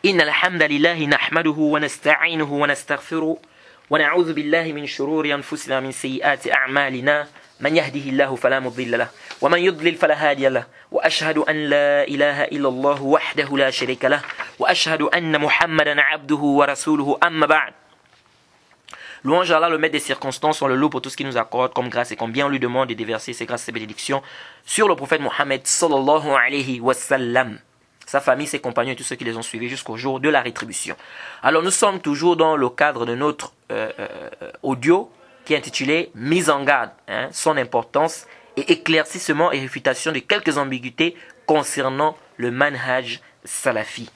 إن الحمد لله نحمده ونستعينه ونستغفره ونعوذ بالله من شرور أنفسنا من سيئات أعمالنا من يهده الله فلا مضل له ومن يضلل فلا هادي له وأشهد أن لا إله إلا الله وحده لا شريك له وأشهد أن محمدا عبده ورسوله أما بعد. Louange à Allah, le maître des circonstances, on le loue pour tout ce qu'il nous accorde comme grâce et comme bien on lui demande de déverser ses grâces et ses bénédictions sur le prophète Mohammed sallallahu alayhi wa sallam, sa famille, ses compagnons et tous ceux qui les ont suivis jusqu'au jour de la rétribution. Alors nous sommes toujours dans le cadre de notre audio qui est intitulé Mise en garde, son importance et éclaircissement et réfutation de quelques ambiguïtés concernant le manhaj salafi.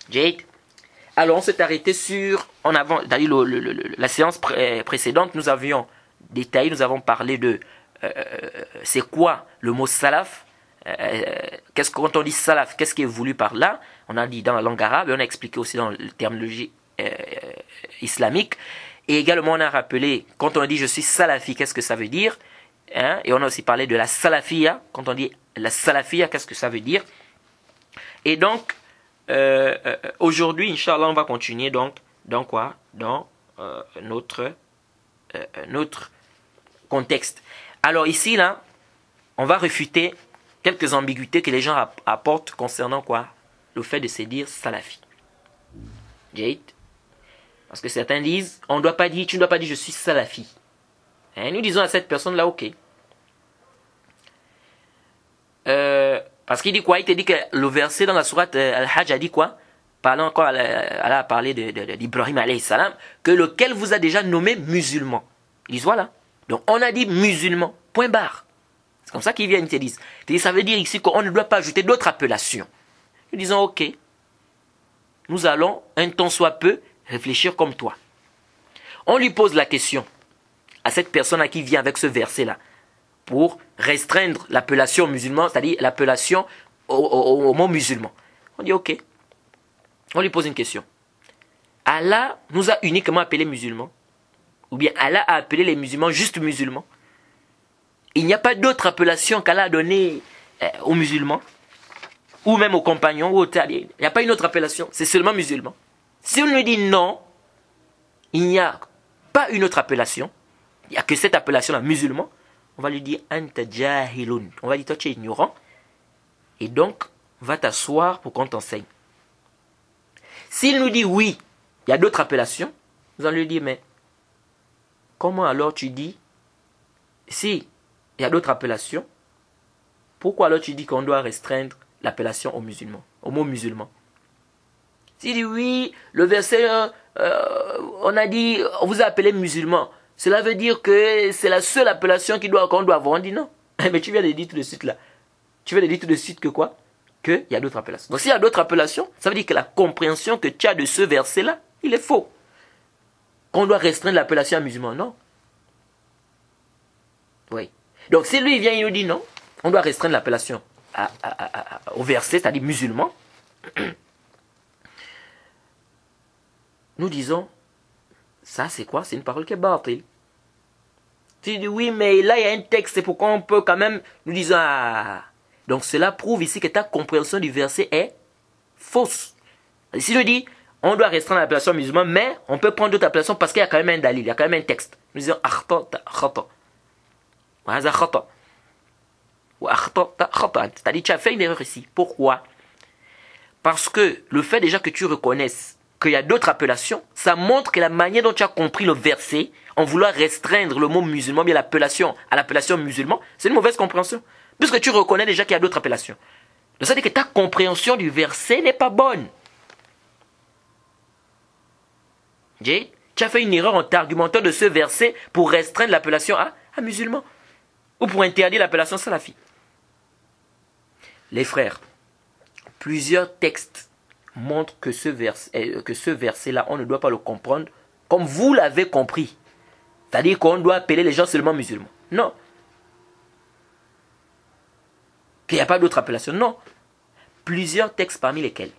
Jade. Alors on s'est arrêté sur, en avant, la séance précédente, nous avions détaillé, nous avons parlé de c'est quoi le mot salaf, quand on dit salaf, qu'est-ce qui est voulu par là, on a dit dans la langue arabe et on a expliqué aussi dans la terminologie islamique, et également on a rappelé, quand on dit je suis salafi, qu'est-ce que ça veut dire, et on a aussi parlé de la salafia, quand on dit la salafia, qu'est-ce que ça veut dire, et donc, aujourd'hui, Inch'Allah, on va continuer donc dans quoi? Dans notre contexte. Alors ici, là, on va réfuter quelques ambiguïtés que les gens apportent concernant quoi? Le fait de se dire salafi. Jade. Parce que certains disent, on ne doit pas dire, tu ne dois pas dire je suis salafi. Nous disons à cette personne-là, ok. Parce qu'il dit quoi? Il te dit que le verset dans la sourate Al-Hajj a dit quoi? Parlant encore, Allah a parlé d'Ibrahim alayhi salam, que lequel vous a déjà nommé musulman. Ils disent voilà. Donc on a dit musulman, point barre. C'est comme ça qu'ils viennent, ils te disent. Ça veut dire ici qu'on ne doit pas ajouter d'autres appellations. Nous disons ok. Nous allons, un temps soit peu, réfléchir comme toi. On lui pose la question à cette personne qui vient avec ce verset-là, pour restreindre l'appellation musulman, c'est-à-dire l'appellation au mot musulman. On dit ok. On lui pose une question. Allah nous a uniquement appelés musulmans? Ou bien Allah a appelé les musulmans juste musulmans? Il n'y a pas d'autre appellation qu'Allah a donnée aux musulmans? Ou même aux compagnons? Ou aux tabi'in. Il n'y a pas une autre appellation. C'est seulement musulman. Si on lui dit non, il n'y a pas une autre appellation. Il n'y a que cette appellation-là, musulman. On va lui dire anta jahilun. On va dire toi tu es ignorant. Et donc, va t'asseoir pour qu'on t'enseigne. S'il nous dit oui, il y a d'autres appellations, nous allons lui dire mais comment alors tu dis si il y a d'autres appellations, pourquoi alors tu dis qu'on doit restreindre l'appellation aux musulmans, au mot musulman? S'il dit oui, le verset on a dit on vous a appelé musulman. Cela veut dire que c'est la seule appellation qu'on doit avoir. On dit non. Mais tu viens de dire tout de suite là. Tu viens de dire tout de suite que quoi? Qu'il y a d'autres appellations. Donc s'il y a d'autres appellations, ça veut dire que la compréhension que tu as de ce verset-là, il est faux. Qu'on doit restreindre l'appellation à musulman, non. Oui. Donc si lui vient, il nous dit non, on doit restreindre l'appellation au verset, c'est-à-dire musulman. Nous disons, ça c'est quoi? C'est une parole qui est batil. Tu dis oui, mais là il y a un texte, c'est pourquoi on peut quand même, nous disons, ah. Donc cela prouve ici que ta compréhension du verset est fausse. Ici il dit, on doit restreindre l'appellation musulman, mais on peut prendre d'autres appellations parce qu'il y a quand même un dalil, il y a quand même un texte. Nous disons, akhta. C'est-à-dire, tu as fait une erreur ici. Pourquoi? Parce que le fait déjà que tu reconnaisses qu'il y a d'autres appellations, ça montre que la manière dont tu as compris le verset, en vouloir restreindre le mot musulman, bien l'appellation à l'appellation musulman, c'est une mauvaise compréhension. Puisque tu reconnais déjà qu'il y a d'autres appellations. Donc ça veut dire que ta compréhension du verset n'est pas bonne. Tu as fait une erreur en t'argumentant de ce verset pour restreindre l'appellation à musulman. Ou pour interdire l'appellation salafi. Les frères, plusieurs textes montrent que ce verset-là, on ne doit pas le comprendre comme vous l'avez compris. C'est-à-dire qu'on doit appeler les gens seulement musulmans. Non. Qu'il n'y a pas d'autre appellation. Non. Plusieurs textes parmi lesquels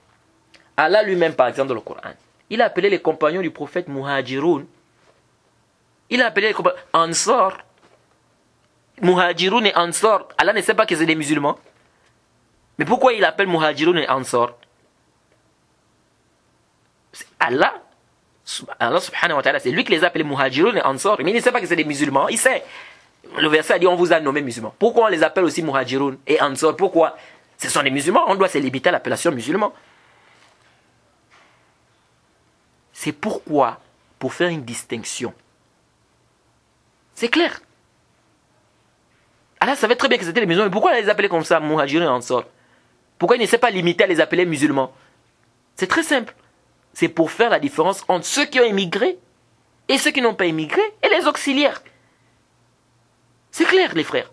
Allah lui-même, par exemple, dans le Coran, il a appelé les compagnons du prophète Muhajiroun. Il a appelé les compagnons Ansar. Muhajiroun et Ansar. Allah ne sait pas que c'est des musulmans. Mais pourquoi il appelle Muhajiroun et Ansar? Allah subhanahu wa ta'ala, c'est lui qui les a appelés muhajirun et ansar. Mais il ne sait pas que c'est des musulmans. Il sait. Le verset a dit on vous a nommé musulmans. Pourquoi on les appelle aussi muhajirun et ansar? Pourquoi? Ce sont des musulmans. On doit se limiter à l'appellation musulman. C'est pourquoi, pour faire une distinction. C'est clair. Allah savait très bien que c'était les musulmans. Mais pourquoi les appeler comme ça, muhajirun et ansar? Pourquoi il ne s'est pas limité à les appeler musulmans? C'est très simple. C'est pour faire la différence entre ceux qui ont émigré et ceux qui n'ont pas émigré et les auxiliaires. C'est clair, les frères.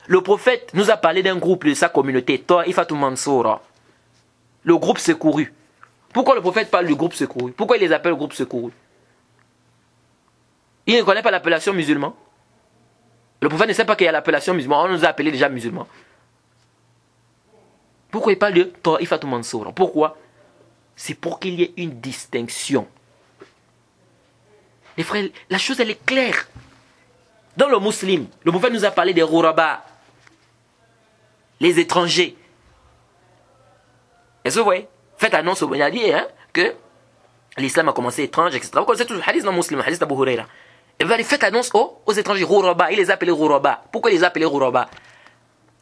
Le prophète nous a parlé d'un groupe de sa communauté, Ta'ifatul Mansoura. Le groupe secouru. Pourquoi le prophète parle du groupe secouru? Pourquoi il les appelle le groupe secouru? Il ne connaît pas l'appellation musulman. Le prophète ne sait pas qu'il y a l'appellation musulman. On nous a appelés déjà musulmans. Pourquoi il parle de Ta'ifatul Mansoura? Pourquoi? C'est pour qu'il y ait une distinction. Les frères, la chose elle est claire. Dans le musulman, le prophète nous a parlé des Ghuraba, les étrangers. Est-ce que vous voyez? Faites annonce au bon Dieu que l'islam a commencé étrange, etc. Vous connaissez tout le hadith dans le musulman, le hadith d'Abu Huraira. Et vous allez faites annonce aux étrangers, Ghuraba. Il les a appelés Ghuraba. Pourquoi il les a appelés Ghuraba?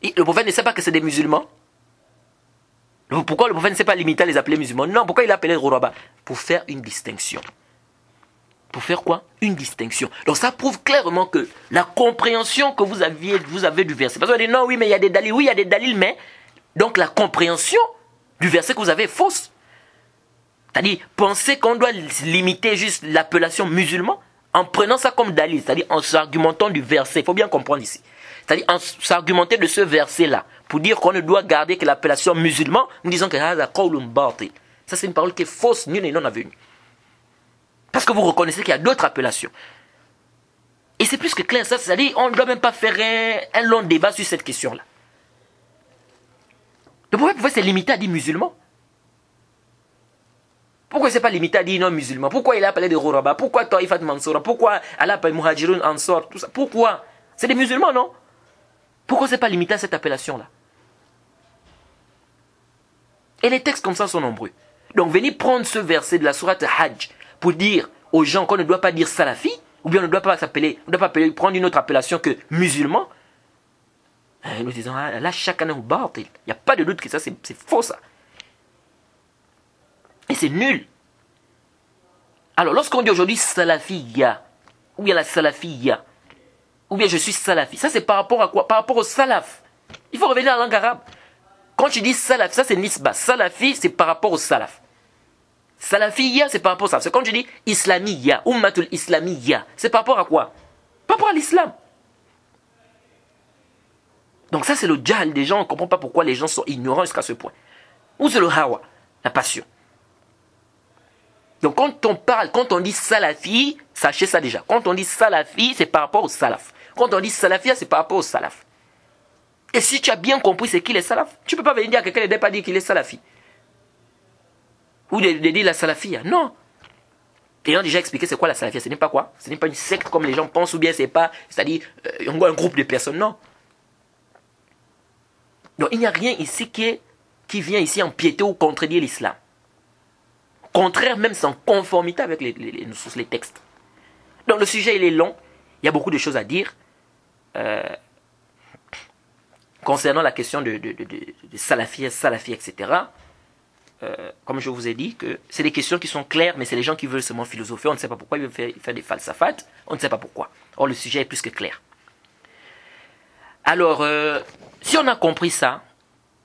Le prophète ne sait pas que c'est des musulmans. Pourquoi le prophète ne s'est pas limité à les appeler musulmans? Non, pourquoi il a appelé Ghuraba? Pour faire une distinction. Pour faire quoi? Une distinction. Donc ça prouve clairement que la compréhension que vous avez du verset. Parce qu'on dit non, oui, mais il y a des dalils. Oui, il y a des dalils, mais donc la compréhension du verset que vous avez est fausse. C'est-à-dire, pensez qu'on doit limiter juste l'appellation musulman en prenant ça comme dalil, c'est-à-dire en s'argumentant du verset. Il faut bien comprendre ici. C'est-à-dire en s'argumenter de ce verset-là pour dire qu'on ne doit garder que l'appellation musulman, nous disons que ça c'est une parole qui est fausse, nulle et non avenue. Parce que vous reconnaissez qu'il y a d'autres appellations. Et c'est plus que clair, ça, c'est-à-dire on ne doit même pas faire un long débat sur cette question-là. Le prophète pouvait se limiter à dire musulman. Pourquoi il ne s'est pas limité à dire non musulman? Pourquoi il a appelé des Ghuraba? Pourquoi Ta'ifat Mansoura? Pourquoi Allah appelle Muhajirun Ansar? Tout ça. Pourquoi? C'est des musulmans, non? Pourquoi il ne s'est pas limité à cette appellation-là? Et les textes comme ça sont nombreux. Donc venez prendre ce verset de la sourate Hajj pour dire aux gens qu'on ne doit pas dire salafi, ou bien on ne doit pas s'appeler, on ne doit pas prendre une autre appellation que musulman. Et nous disons, ah, là, chacun est au batil. Il n'y a pas de doute que ça, c'est faux, ça. Et c'est nul. Alors, lorsqu'on dit aujourd'hui salafiyya, ou bien la salafiyya, ou bien je suis salafi, ça c'est par rapport à quoi? Par rapport au salaf. Il faut revenir à la langue arabe. Quand tu dis salaf, ça c'est nisba. Salafi, c'est par rapport au salaf. Salafiyya, c'est par rapport au salaf. C'est quand tu dis islamiyya, ummatul islamiyya, c'est par rapport à quoi? Par rapport à l'islam. Donc ça c'est le jahl des gens, on ne comprend pas pourquoi les gens sont ignorants jusqu'à ce point. Ou c'est le hawa, la passion. Donc quand on parle, quand on dit salafi, sachez ça déjà. Quand on dit salafi, c'est par rapport au salaf. Quand on dit salafia, c'est par rapport au salaf. Et si tu as bien compris c'est qui les salaf, tu ne peux pas venir dire à quelqu'un de ne pas dire qu'il est salafi. Ou de dire la salafia. Non. Et on a déjà expliqué c'est quoi la salafia. Ce n'est pas quoi? Ce n'est pas une secte comme les gens pensent, ou bien c'est pas, c'est-à-dire un groupe de personnes. Non. Donc il n'y a rien ici qui vient ici empiéter ou contredire l'islam. Contraire, même c'est en conformité avec les textes. Donc le sujet il est long, il y a beaucoup de choses à dire concernant la question de salafi, etc. Comme je vous ai dit, que c'est des questions qui sont claires, mais c'est les gens qui veulent seulement philosopher, on ne sait pas pourquoi ils veulent faire des falsafat, on ne sait pas pourquoi. Or le sujet est plus que clair. Alors, si on a compris ça,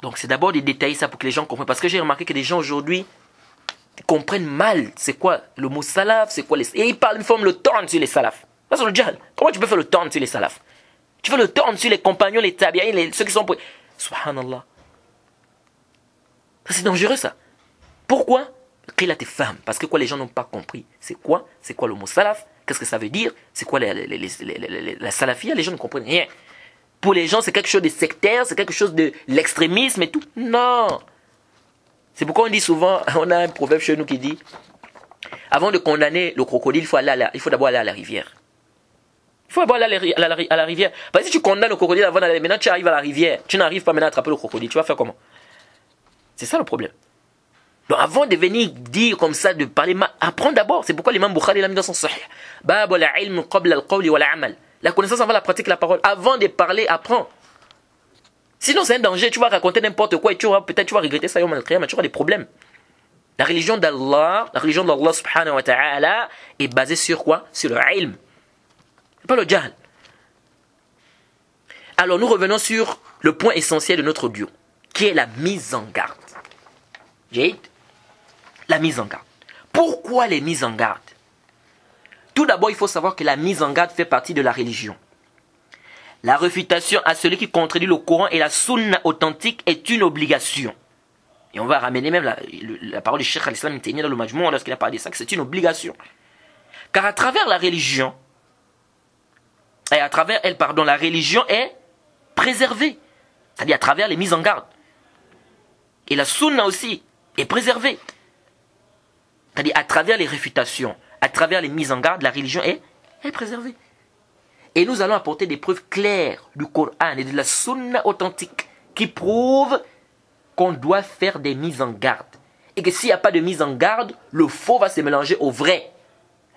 donc c'est d'abord de détailler ça pour que les gens comprennent, parce que j'ai remarqué que les gens aujourd'hui comprennent mal c'est quoi le mot salaf, c'est quoi les... Et ils parlent, ils forment le torn sur les salafs. Ça c'est le djihad. Comment tu peux faire le torn sur les salafs? Tu fais le torn sur les compagnons, les tabi'in, ceux qui sont... Subhanallah. Ça c'est dangereux ça. Pourquoi? Parce que quoi, les gens n'ont pas compris. C'est quoi le mot salaf? Qu'est-ce que ça veut dire? C'est quoi la salafia? Les gens ne comprennent rien. Pour les gens, c'est quelque chose de sectaire, c'est quelque chose de l'extrémisme et tout. Non. C'est pourquoi on dit souvent, on a un proverbe chez nous qui dit, avant de condamner le crocodile, il faut d'abord aller à la rivière. Il faut d'abord aller à la rivière. Parce que si tu condamnes le crocodile avant d'aller, maintenant tu arrives à la rivière, tu n'arrives pas maintenant à attraper le crocodile, tu vas faire comment? C'est ça le problème. Donc avant de venir dire comme ça, de parler mal, apprends d'abord. C'est pourquoi l'imam Bukhari l'a mis dans son sahih. Bab al-ilm qabla al-qawli wal-amal. La connaissance avant la pratique, la parole. Avant de parler, apprends. Sinon c'est un danger, tu vas raconter n'importe quoi et peut-être tu vas regretter ça, mais tu auras des problèmes. La religion d'Allah subhanahu wa ta'ala est basée sur quoi? Sur le ilm. C'est pas le jahl. Alors nous revenons sur le point essentiel de notre audio, qui est la mise en garde. Jade, la mise en garde. Pourquoi les mises en garde? Tout d'abord, il faut savoir que la mise en garde fait partie de la religion. La réfutation à celui qui contredit le Coran et la sunna authentique est une obligation. Et on va ramener même la parole du Cheikh al-Islam Ibn Taymiyyah dans le Majmou' lorsqu'il a parlé de ça, que c'est une obligation. Car à travers la religion, et à travers elle, la religion est préservée. C'est-à-dire à travers les mises en garde. Et la sunna aussi est préservée. C'est-à-dire à travers les réfutations, à travers les mises en garde, la religion est préservée. Et nous allons apporter des preuves claires du Coran et de la sunna authentique qui prouvent qu'on doit faire des mises en garde. Et que s'il n'y a pas de mise en garde, le faux va se mélanger au vrai.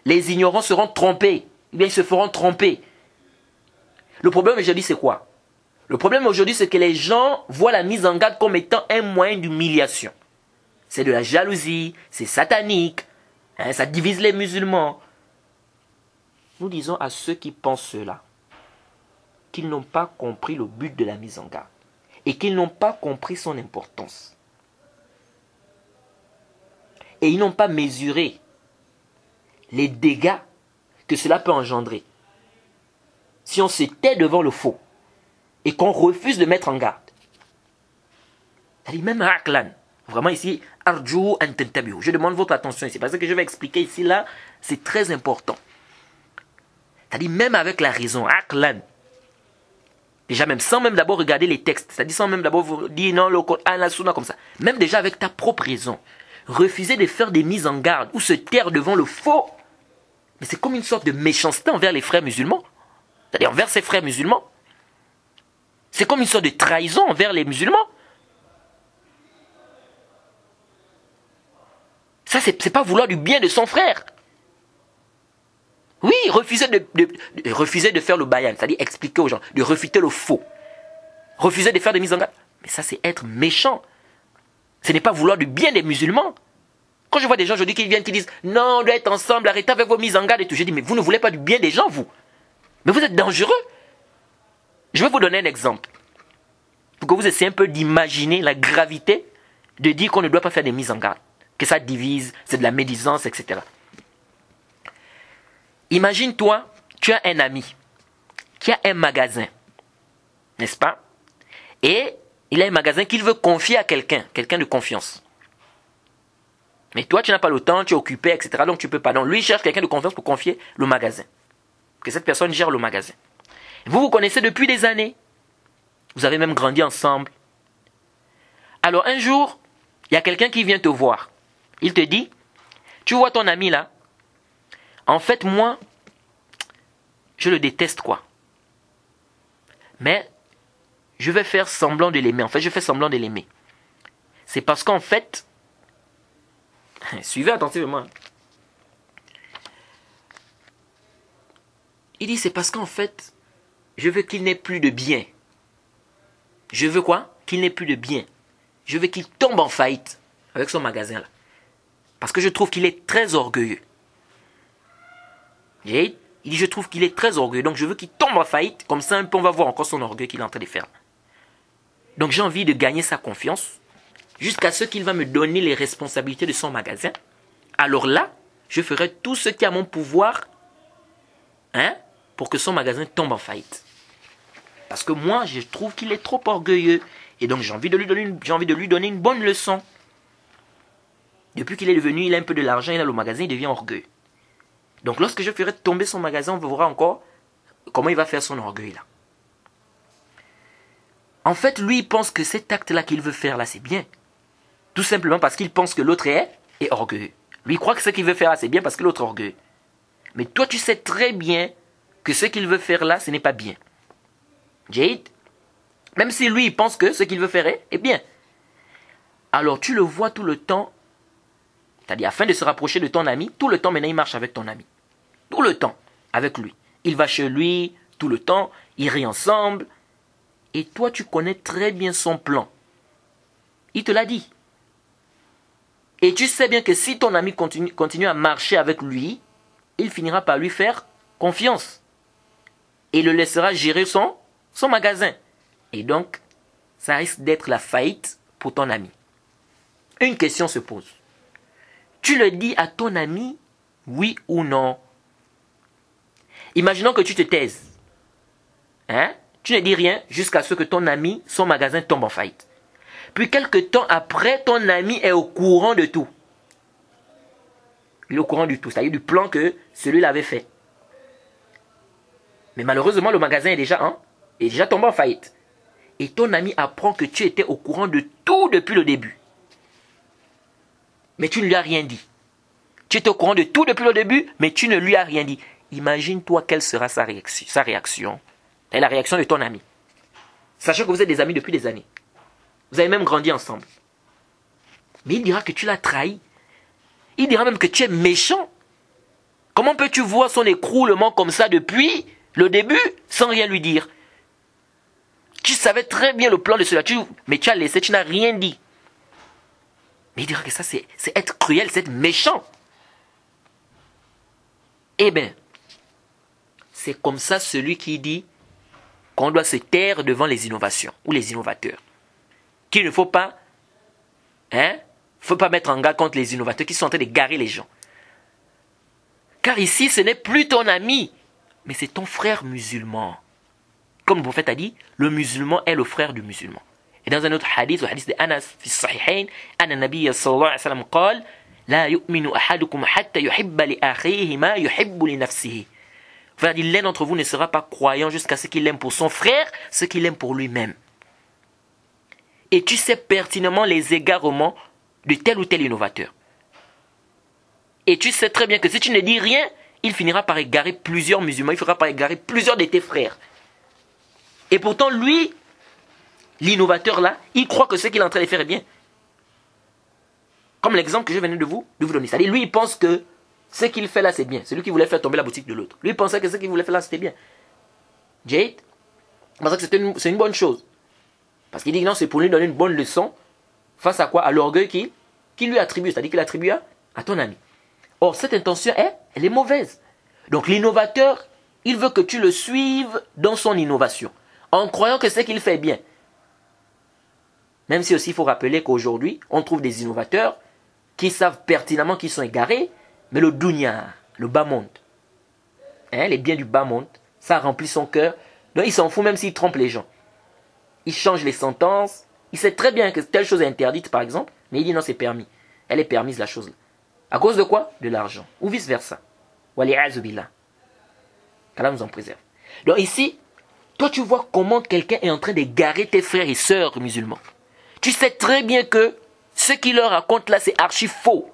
Les ignorants seront trompés. Eh bien, ils se feront tromper. Le problème aujourd'hui, c'est quoi? Le problème aujourd'hui, c'est que les gens voient la mise en garde comme étant un moyen d'humiliation. C'est de la jalousie, c'est satanique, hein, ça divise les musulmans. Nous disons à ceux qui pensent cela qu'ils n'ont pas compris le but de la mise en garde et qu'ils n'ont pas compris son importance. Et ils n'ont pas mesuré les dégâts que cela peut engendrer si on se tait devant le faux et qu'on refuse de mettre en garde. C'est-à-dire même Aqlan, vraiment ici, Arju an tantabihu. Je demande votre attention ici, parce que je vais expliquer ici, là, c'est très important. C'est-à-dire même avec la raison, Aqlan, déjà même sans même d'abord regarder les textes, c'est-à-dire sans même d'abord vous dire non, le Coran, la Sunna comme ça, même déjà avec ta propre raison, refuser de faire des mises en garde ou se taire devant le faux, mais c'est comme une sorte de méchanceté envers les frères musulmans, c'est-à-dire envers ses frères musulmans. C'est comme une sorte de trahison envers les musulmans. Ça, c'est pas vouloir du bien de son frère. Oui, refuser de faire le bayan, c'est-à-dire expliquer aux gens, de refuter le faux. Refuser de faire des mises en garde. Mais ça, c'est être méchant. Ce n'est pas vouloir du bien des musulmans. Quand je vois des gens aujourd'hui qui viennent, qui disent « Non, on doit être ensemble, arrêtez avec vos mises en garde et tout », je dis « Mais vous ne voulez pas du bien des gens, vous. Mais vous êtes dangereux. » Je vais vous donner un exemple. Pour que vous essayiez un peu d'imaginer la gravité de dire qu'on ne doit pas faire des mises en garde. Que ça divise, c'est de la médisance, etc. Imagine-toi, tu as un ami qui a un magasin, n'est-ce pas? Et il a un magasin qu'il veut confier à quelqu'un de confiance. Mais toi, tu n'as pas le temps, tu es occupé, etc. Donc tu ne peux pas. Donc lui, il cherche quelqu'un de confiance pour confier le magasin. Que cette personne gère le magasin. Vous vous connaissez depuis des années. Vous avez même grandi ensemble. Alors un jour, il y a quelqu'un qui vient te voir. Il te dit, tu vois ton ami là, en fait moi, je le déteste quoi. Mais je vais faire semblant de l'aimer. En fait, je fais semblant de l'aimer. C'est parce qu'en fait, suivez attentivement. Il dit, c'est parce qu'en fait, je veux qu'il n'ait plus de bien. Je veux quoi? Qu'il n'ait plus de bien. Je veux qu'il tombe en faillite avec son magasin là. Parce que je trouve qu'il est très orgueilleux. Il dit, je trouve qu'il est très orgueilleux. Donc je veux qu'il tombe en faillite. Comme ça, un peu, on va voir encore son orgueil qu'il est en train de faire. Donc j'ai envie de gagner sa confiance. Jusqu'à ce qu'il va me donner les responsabilités de son magasin. Alors là, je ferai tout ce qui est à mon pouvoir, hein, pour que son magasin tombe en faillite. Parce que moi, je trouve qu'il est trop orgueilleux. Et donc j'ai envie de lui donner une bonne leçon. Depuis qu'il est devenu, il a un peu de l'argent, il a le magasin, il devient orgueilleux. Donc lorsque je ferai tomber son magasin, on verra encore comment il va faire son orgueil là. En fait, lui, il pense que cet acte-là qu'il veut faire là, c'est bien. Tout simplement parce qu'il pense que l'autre est orgueilleux. Lui, il croit que ce qu'il veut faire là, c'est bien parce que l'autre est orgueilleux. Mais toi, tu sais très bien que ce qu'il veut faire là, ce n'est pas bien. Jade, même si lui, il pense que ce qu'il veut faire est bien. Alors, tu le vois tout le temps C'est-à-dire, afin de se rapprocher de ton ami, tout le temps, maintenant, il marche avec ton ami. Tout le temps, avec lui. Il va chez lui, tout le temps, ils rient ensemble. Et toi, tu connais très bien son plan. Il te l'a dit. Et tu sais bien que si ton ami continue à marcher avec lui, il finira par lui faire confiance. Et le laissera gérer son magasin. Et donc, ça risque d'être la faillite pour ton ami. Une question se pose. Tu le dis à ton ami, oui ou non? Imaginons que tu te taises. Hein? Tu ne dis rien jusqu'à ce que ton ami, son magasin tombe en faillite. Puis quelque temps après, ton ami est au courant de tout. Il est au courant du tout, c'est-à-dire du plan que celui-là avait fait. Mais malheureusement, le magasin est déjà tombé en faillite. Et ton ami apprend que tu étais au courant de tout depuis le début. Mais tu ne lui as rien dit. Tu étais au courant de tout depuis le début, mais tu ne lui as rien dit. Imagine-toi quelle sera sa réaction. Et la réaction de ton ami. Sachant que vous êtes des amis depuis des années. Vous avez même grandi ensemble. Mais il dira que tu l'as trahi. Il dira même que tu es méchant. Comment peux-tu voir son écroulement comme ça depuis le début sans rien lui dire? Tu savais très bien le plan de cela, mais tu as laissé, tu n'as rien dit. Mais il dira que ça c'est être cruel, c'est être méchant. Eh bien, c'est comme ça celui qui dit qu'on doit se taire devant les innovations ou les innovateurs. Qu'il ne faut pas, mettre en garde contre les innovateurs qui sont en train de garer les gens. Car ici, ce n'est plus ton ami, mais c'est ton frère musulman. Comme le prophète a dit, le musulman est le frère du musulman. Et dans un autre hadith, le hadith de Anas, fi sahihain, Anna Nabiyya sallallahu alayhi wa sallam qala, la yu'minu ahadukum hatta yuhibba li akhihi ma yuhibbu li nafsihi. L'un d'entre vous ne sera pas croyant jusqu'à ce qu'il aime pour son frère, ce qu'il aime pour lui-même. Et tu sais pertinemment les égarements de tel ou tel innovateur. Et tu sais très bien que si tu ne dis rien, il finira par égarer plusieurs musulmans, il finira par égarer plusieurs de tes frères. Et pourtant, lui, l'innovateur là, il croit que ce qu'il est en train de faire est bien. Comme l'exemple que je venais de vous donner. C'est-à-dire, lui, il pense que ce qu'il fait là, c'est bien. Celui qui voulait faire tomber la boutique de l'autre. Lui, il pensait que ce qu'il voulait faire là, c'était bien. Jade pensait que c'est une bonne chose. Parce qu'il dit que non, c'est pour lui donner une bonne leçon. Face à quoi? À l'orgueil qu'il lui attribue. C'est-à-dire qu'il attribue à ton ami. Or, cette intention, elle est mauvaise. Donc, l'innovateur, il veut que tu le suives dans son innovation. En croyant que ce qu'il fait est bien. Même si aussi, il faut rappeler qu'aujourd'hui, on trouve des innovateurs qui savent pertinemment qu'ils sont égarés, mais le dunya, le bas monde, les biens du bas monde, ça remplit son cœur. Donc, il s'en fout même s'il trompe les gens. Il change les sentences. Il sait très bien que telle chose est interdite, par exemple, mais il dit non, c'est permis. Elle est permise, la chose-là. À cause de quoi? De l'argent. Ou vice-versa. Wali'azu billah. Qu'Allah nous en préserve. Donc ici, toi tu vois comment quelqu'un est en train d'égarer tes frères et sœurs musulmans. Tu sais très bien que ce qu'il leur raconte là, c'est archi faux.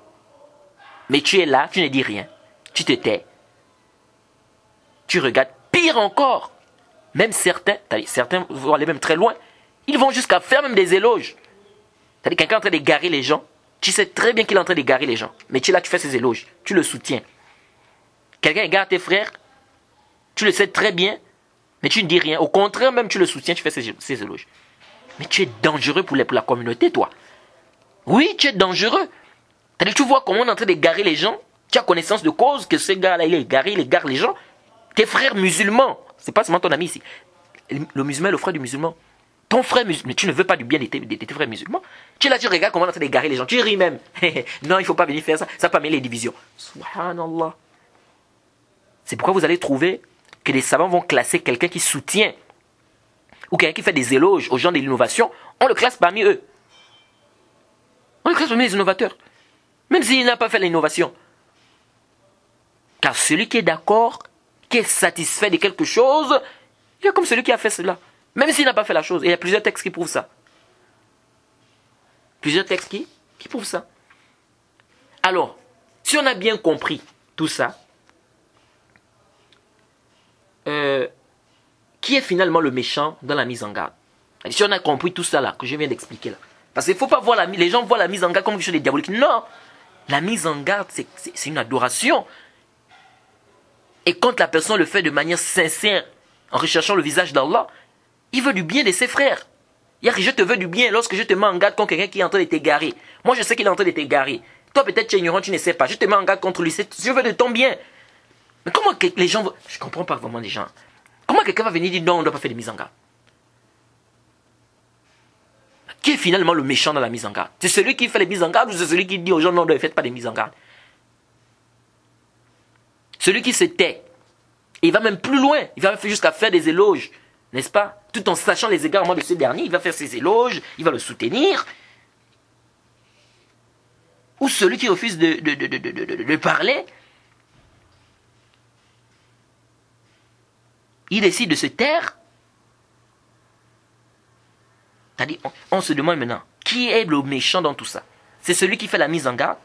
Mais tu es là, tu ne dis rien. Tu te tais. Tu regardes. Pire encore. Même certains vont aller même très loin. Ils vont jusqu'à faire même des éloges. C'est-à-dire quelqu'un est en train d'égarer les gens. Tu sais très bien qu'il est en train d'égarer les gens. Mais tu es là, tu fais ses éloges. Tu le soutiens. Quelqu'un égare tes frères. Tu le sais très bien. Mais tu ne dis rien. Au contraire, même tu le soutiens, tu fais ses éloges. Mais tu es dangereux pour la communauté, toi. Oui, tu es dangereux. C'est-à-dire tu vois comment on est en train d'égarer les gens. Tu as connaissance de cause que ce gars-là, il est égaré, il égare les gens. Tes frères musulmans. C'est pas seulement ton ami ici. Le musulman est le frère du musulman. Ton frère musulman, mais tu ne veux pas du bien de tes frères musulmans. Tu es là, tu regardes comment on est en train d'égarer les gens. Tu ris même. Non, il ne faut pas venir faire ça. Ça peut amener les divisions. Subhanallah. C'est pourquoi vous allez trouver que les savants vont classer quelqu'un qui soutient ou quelqu'un qui fait des éloges aux gens de l'innovation. On le classe parmi eux. On le classe parmi les innovateurs. Même s'il n'a pas fait l'innovation. Car celui qui est d'accord, qui est satisfait de quelque chose, il est comme celui qui a fait cela. Même s'il n'a pas fait la chose. Et il y a plusieurs textes qui prouvent ça. Plusieurs textes qui prouvent ça. Alors, si on a bien compris tout ça, qui est finalement le méchant dans la mise en garde? Si on a compris tout ça là, que je viens d'expliquer là. Parce qu'il ne faut pas voir les gens voient la mise en garde comme quelque chose de diabolique. Non! La mise en garde, c'est une adoration. Et quand la personne le fait de manière sincère, en recherchant le visage d'Allah, il veut du bien de ses frères. Je te veux du bien lorsque je te mets en garde contre quelqu'un qui est en train de t'égarer. Moi, je sais qu'il est en train de t'égarer. Toi, peut-être, tu es ignorant, tu ne sais pas. Je te mets en garde contre lui. Je veux de ton bien. Mais comment les gens... Je ne comprends pas vraiment les gens. Comment quelqu'un va venir dire non, on ne doit pas faire de mise en garde? Qui est finalement le méchant dans la mise en garde? C'est celui qui fait les mises en garde ou c'est celui qui dit aux gens non, ne faites pas de mise en garde? Celui qui se tait. Et il va même plus loin. Il va jusqu'à faire des éloges. N'est-ce pas? Tout en sachant les égarements de ce dernier, il va faire ses éloges, il va le soutenir. Ou celui qui refuse de parler, il décide de se taire. C'est-à-dire, on se demande maintenant, qui est le méchant dans tout ça? C'est celui qui fait la mise en garde,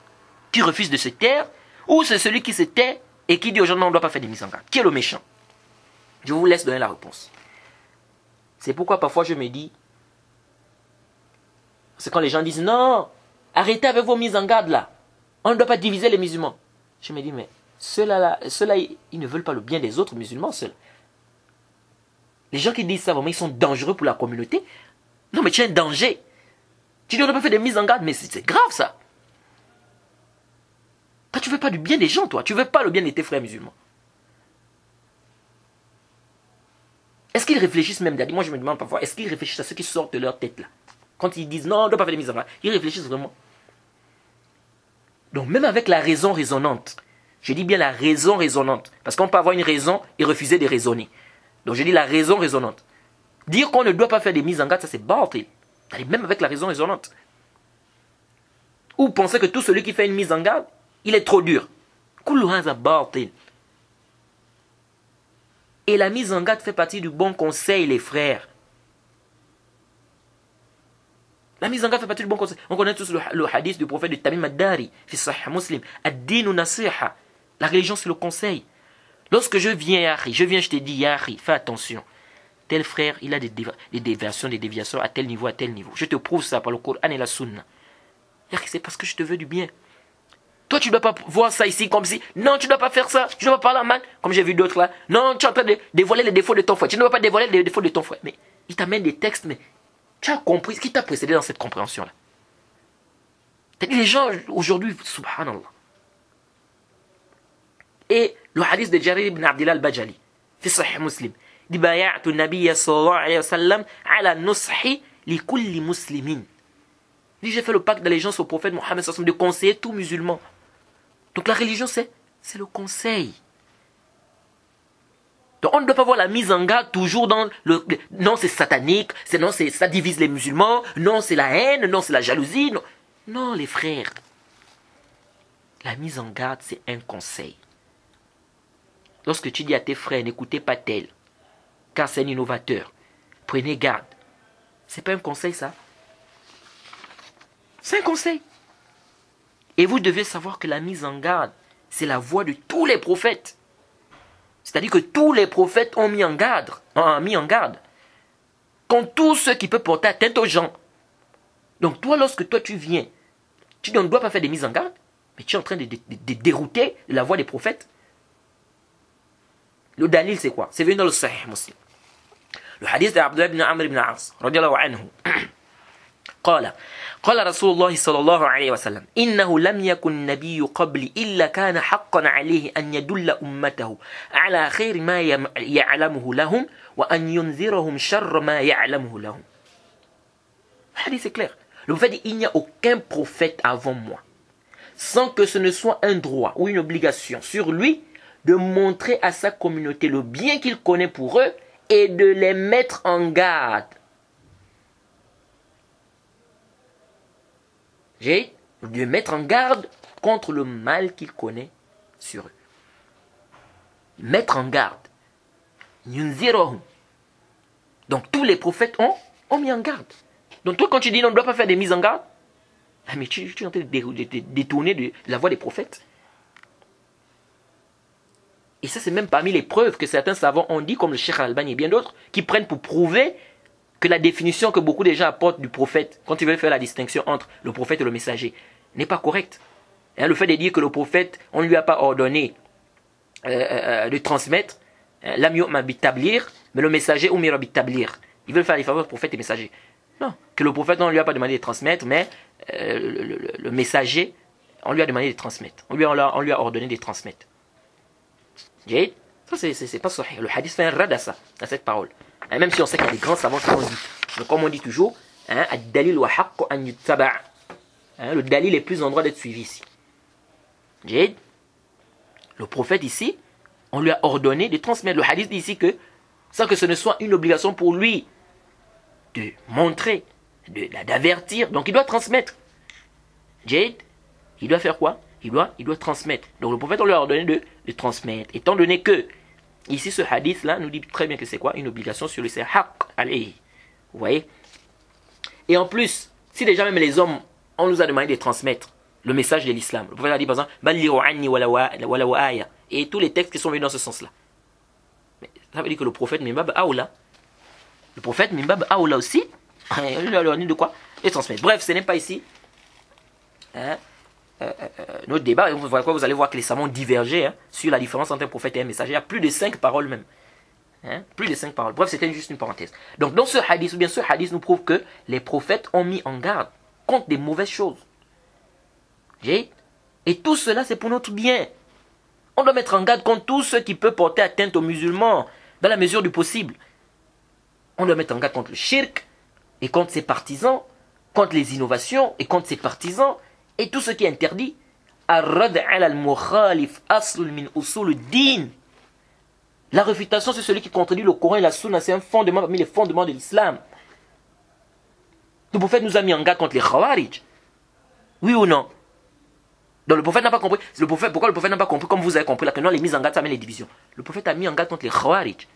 qui refuse de se taire, ou c'est celui qui se tait et qui dit aux gens non, on ne doit pas faire de mise en garde? Qui est le méchant? Je vous laisse donner la réponse. C'est pourquoi parfois je me dis, c'est quand les gens disent non, arrêtez avec vos mises en garde là. On ne doit pas diviser les musulmans. Je me dis, mais ceux-là, ils ne veulent pas le bien des autres musulmans seuls. Les gens qui disent ça, vraiment, ils sont dangereux pour la communauté. Non, mais tu es un danger. Tu dis on ne doit pas faire des mises en garde, mais c'est grave ça. Toi, tu ne veux pas du bien des gens, toi. Tu ne veux pas le bien de tes frères musulmans. Est-ce qu'ils réfléchissent même, Daddy? Moi, je me demande parfois, est-ce qu'ils réfléchissent à ce qui sort de leur tête là? Quand ils disent non, on ne doit pas faire des mises en garde, ils réfléchissent vraiment. Donc, même avec la raison raisonnante, je dis bien la raison raisonnante, parce qu'on peut avoir une raison et refuser de raisonner. Donc, je dis la raison raisonnante. Dire qu'on ne doit pas faire des mises en garde, ça c'est bâti. Même avec la raison raisonnante. Ou penser que tout celui qui fait une mise en garde, il est trop dur. Et la mise en garde fait partie du bon conseil, les frères. La mise en garde fait partie du bon conseil. On connaît tous le hadith du prophète de Tamim ad-Dari, fi Sahih Muslim. Ad-dinu nasiha. La religion, c'est le conseil. Lorsque je viens, je te dis, Yahri, fais attention. Tel frère, il a des déviations à tel niveau, à tel niveau. Je te prouve ça par le Coran et la Sunna. C'est parce que je te veux du bien. Toi, tu ne dois pas voir ça ici comme si, non, tu ne dois pas faire ça, tu ne dois pas parler mal, comme j'ai vu d'autres là. Non, tu es en train de dévoiler les défauts de ton frère. Tu ne dois pas dévoiler les défauts de ton frère. Mais il t'amène des textes, mais tu as compris ce qui t'a précédé dans cette compréhension-là. Les gens, aujourd'hui, subhanallah. Et le hadith de Jarir ibn Abdillah al-Bajali, fi Sahih Muslim, dit bay'atu nabiyya sallallahu alayhi wa sallam ala nushi li kulli muslimin. Dit j'ai fait le pacte d'allégeance au prophète Mohammed sallallahu alayhi wa sallam de conseiller tout musulman. Donc la religion c'est le conseil. Donc on ne doit pas voir la mise en garde toujours dans le non c'est satanique, non c'est ça divise les musulmans, non c'est la haine, non c'est la jalousie, non. Non les frères. La mise en garde c'est un conseil. Lorsque tu dis à tes frères n'écoutez pas tel, car c'est un innovateur, prenez garde. C'est pas un conseil ça. C'est un conseil. Et vous devez savoir que la mise en garde, c'est la voie de tous les prophètes. C'est-à-dire que tous les prophètes ont mis en garde, contre tous ceux qui peuvent porter atteinte aux gens. Donc toi, lorsque toi tu viens, tu ne dois pas faire des mises en garde, mais tu es en train de dérouter la voie des prophètes. Le dalil c'est quoi? C'est venu dans le Sahih Muslim. Le hadith d'Abdullah ibn Amr ibn As, radiallahu anhu. قال رسول الله صلى الله عليه وسلم إنه لم يكن نبي قبلي إلا كان حقا عليه أن يدل أمته على خير ما يعلمه لهم وأن ينذرهم شر ما يعلمه لهم. Le hadith est clair. Le prophète dit il n'y a aucun prophète avant moi sans que ce ne soit un droit ou une obligation sur lui de montrer à sa communauté le bien qu'il connaît pour eux et de les mettre en garde. De mettre en garde contre le mal qu'il connaît sur eux. Mettre en garde. Donc tous les prophètes ont mis en garde. Donc toi quand tu dis on ne doit pas faire des mises en garde, mais tu es en train de détourner de la voie des prophètes. Et ça c'est même parmi les preuves que certains savants ont dit, comme le Cheikh Al-Albani et bien d'autres, qui prennent pour prouver que la définition que beaucoup de gens apportent du prophète, quand ils veulent faire la distinction entre le prophète et le messager, n'est pas correcte. Hein, le fait de dire que le prophète, on ne lui a pas ordonné de transmettre, lam yu'ma bitablir, mais le messager umira bitablir. Ils veulent faire les faveurs prophète et messager. Non, que le prophète, on ne lui a pas demandé de transmettre, mais le messager, on lui a demandé de transmettre. On lui a ordonné de transmettre. Jade, ça c'est pas sahih. Le hadith fait un rad à ça, à cette parole. Hein, même si on sait qu'il y a des grands savants qui l'ont dit. Donc comme on dit toujours, hein, ad-dalil wa haqqu an yuttaba'. Hein, le dalil est plus en droit d'être suivi ici. Jade, le prophète ici, on lui a ordonné de transmettre. Le hadith dit ici que, sans que ce ne soit une obligation pour lui de montrer, d'avertir, donc il doit transmettre. Jade, il doit faire quoi? Il doit transmettre. Donc le prophète, on lui a ordonné de transmettre. Étant donné que, ici ce hadith là nous dit très bien que c'est quoi? Une obligation sur lui, c'est haqq alayhi. Vous voyez? Et en plus, si déjà même les hommes, on nous a demandé de transmettre le message de l'islam. Le prophète a dit par exemple, Ballighu anni walaw aya. Et tous les textes qui sont venus dans ce sens-là. Mais ça veut dire que le prophète Mimbab Aoula, le prophète Mimbab Aoula aussi, il lui a donné de quoi? De transmettre. Bref, ce n'est pas ici hein, notre débat. Vous allez voir que les savants divergent hein, sur la différence entre un prophète et un messager. Il y a plus de 5 paroles même. Hein, plus de 5 paroles. Bref, c'était juste une parenthèse. Donc dans ce hadith, ou bien ce hadith nous prouve que les prophètes ont mis en garde contre des mauvaises choses. Et tout cela, c'est pour notre bien. On doit mettre en garde contre tout ce qui peut porter atteinte aux musulmans, dans la mesure du possible. On doit mettre en garde contre le shirk, et contre ses partisans, contre les innovations, et contre ses partisans, et tout ce qui est interdit. La réfutation, c'est celui qui contredit le Coran et la Sunna, c'est un fondement parmi les fondements de l'islam. Le prophète nous a mis en garde contre les Khawarij. Oui ou non? Donc le prophète n'a pas compris. Pourquoi le prophète n'a pas compris? Comme vous avez compris là, que non, les mises en garde, ça met les divisions. Le prophète a mis en garde contre les Khawarij.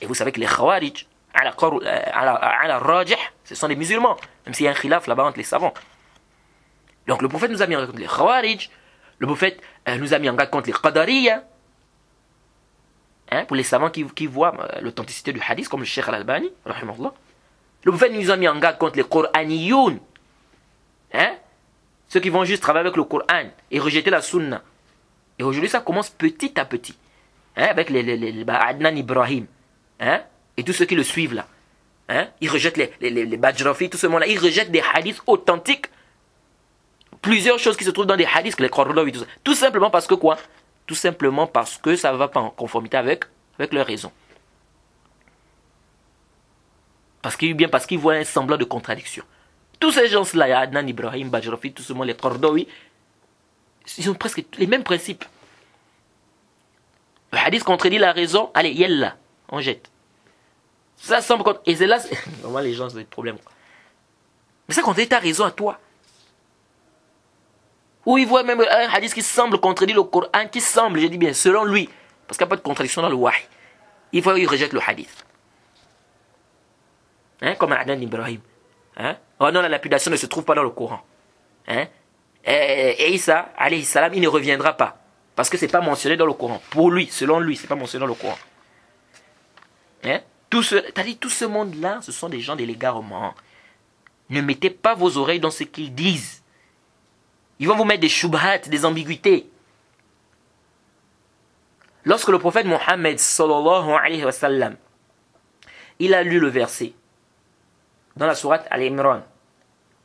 Et vous savez que les Khawarij, ala rajih, ce sont des musulmans. Même s'il y a un khilaf là-bas entre les savants. Donc le prophète nous a mis en garde contre les Khawarij. Le prophète nous a mis en garde contre les Qadariya. Hein, pour les savants qui voient l'authenticité du hadith, comme le Cheikh Al-Albani, rahimahullah. Le prophète nous a mis en garde contre les Qur'aniyoun. Hein? Ceux qui vont juste travailler avec le Coran et rejeter la Sunna. Et aujourd'hui, ça commence petit à petit. Hein? Avec les Adnan Ibrahim. Hein? Et tous ceux qui le suivent là. Hein? Ils rejettent les Bajrafi, tout ce monde-là. Ils rejettent des hadiths authentiques. Plusieurs choses qui se trouvent dans des hadiths, les Qardawi, tout ça. Tout simplement parce que quoi? Tout simplement parce que ça ne va pas en conformité avec leur raison. Parce qu'ils voient un semblant de contradiction. Tous ces gens-là, Adnan Ibrahim, Bajrafi, tout ce monde, les Qardawi, ils ont presque les mêmes principes. Le hadith contredit la raison, allez, yella, on jette. Ça semble contre. Et c'est là, vraiment les gens ont des problèmes. Mais ça contredit ta raison à toi. Ou ils voient même un hadith qui semble contredire le Coran, qui semble, je dis bien, selon lui, parce qu'il n'y a pas de contradiction dans le wahi. Il rejette le hadith. Hein, comme Adnan Ibrahim. Hein? Oh non, la lapidation ne se trouve pas dans le Coran. Hein? Et Isa, alayhi salam, il ne reviendra pas. Parce que ce n'est pas mentionné dans le Coran. Pour lui, selon lui, ce n'est pas mentionné dans le Coran. Hein? Tout ce monde-là, ce sont des gens de l'égarement. Ne mettez pas vos oreilles dans ce qu'ils disent. Ils vont vous mettre des shubhat, des ambiguïtés. Lorsque le prophète Mohammed, sallallahu alayhi wa sallam, il a lu le verset, dans la sourate Al-Imran,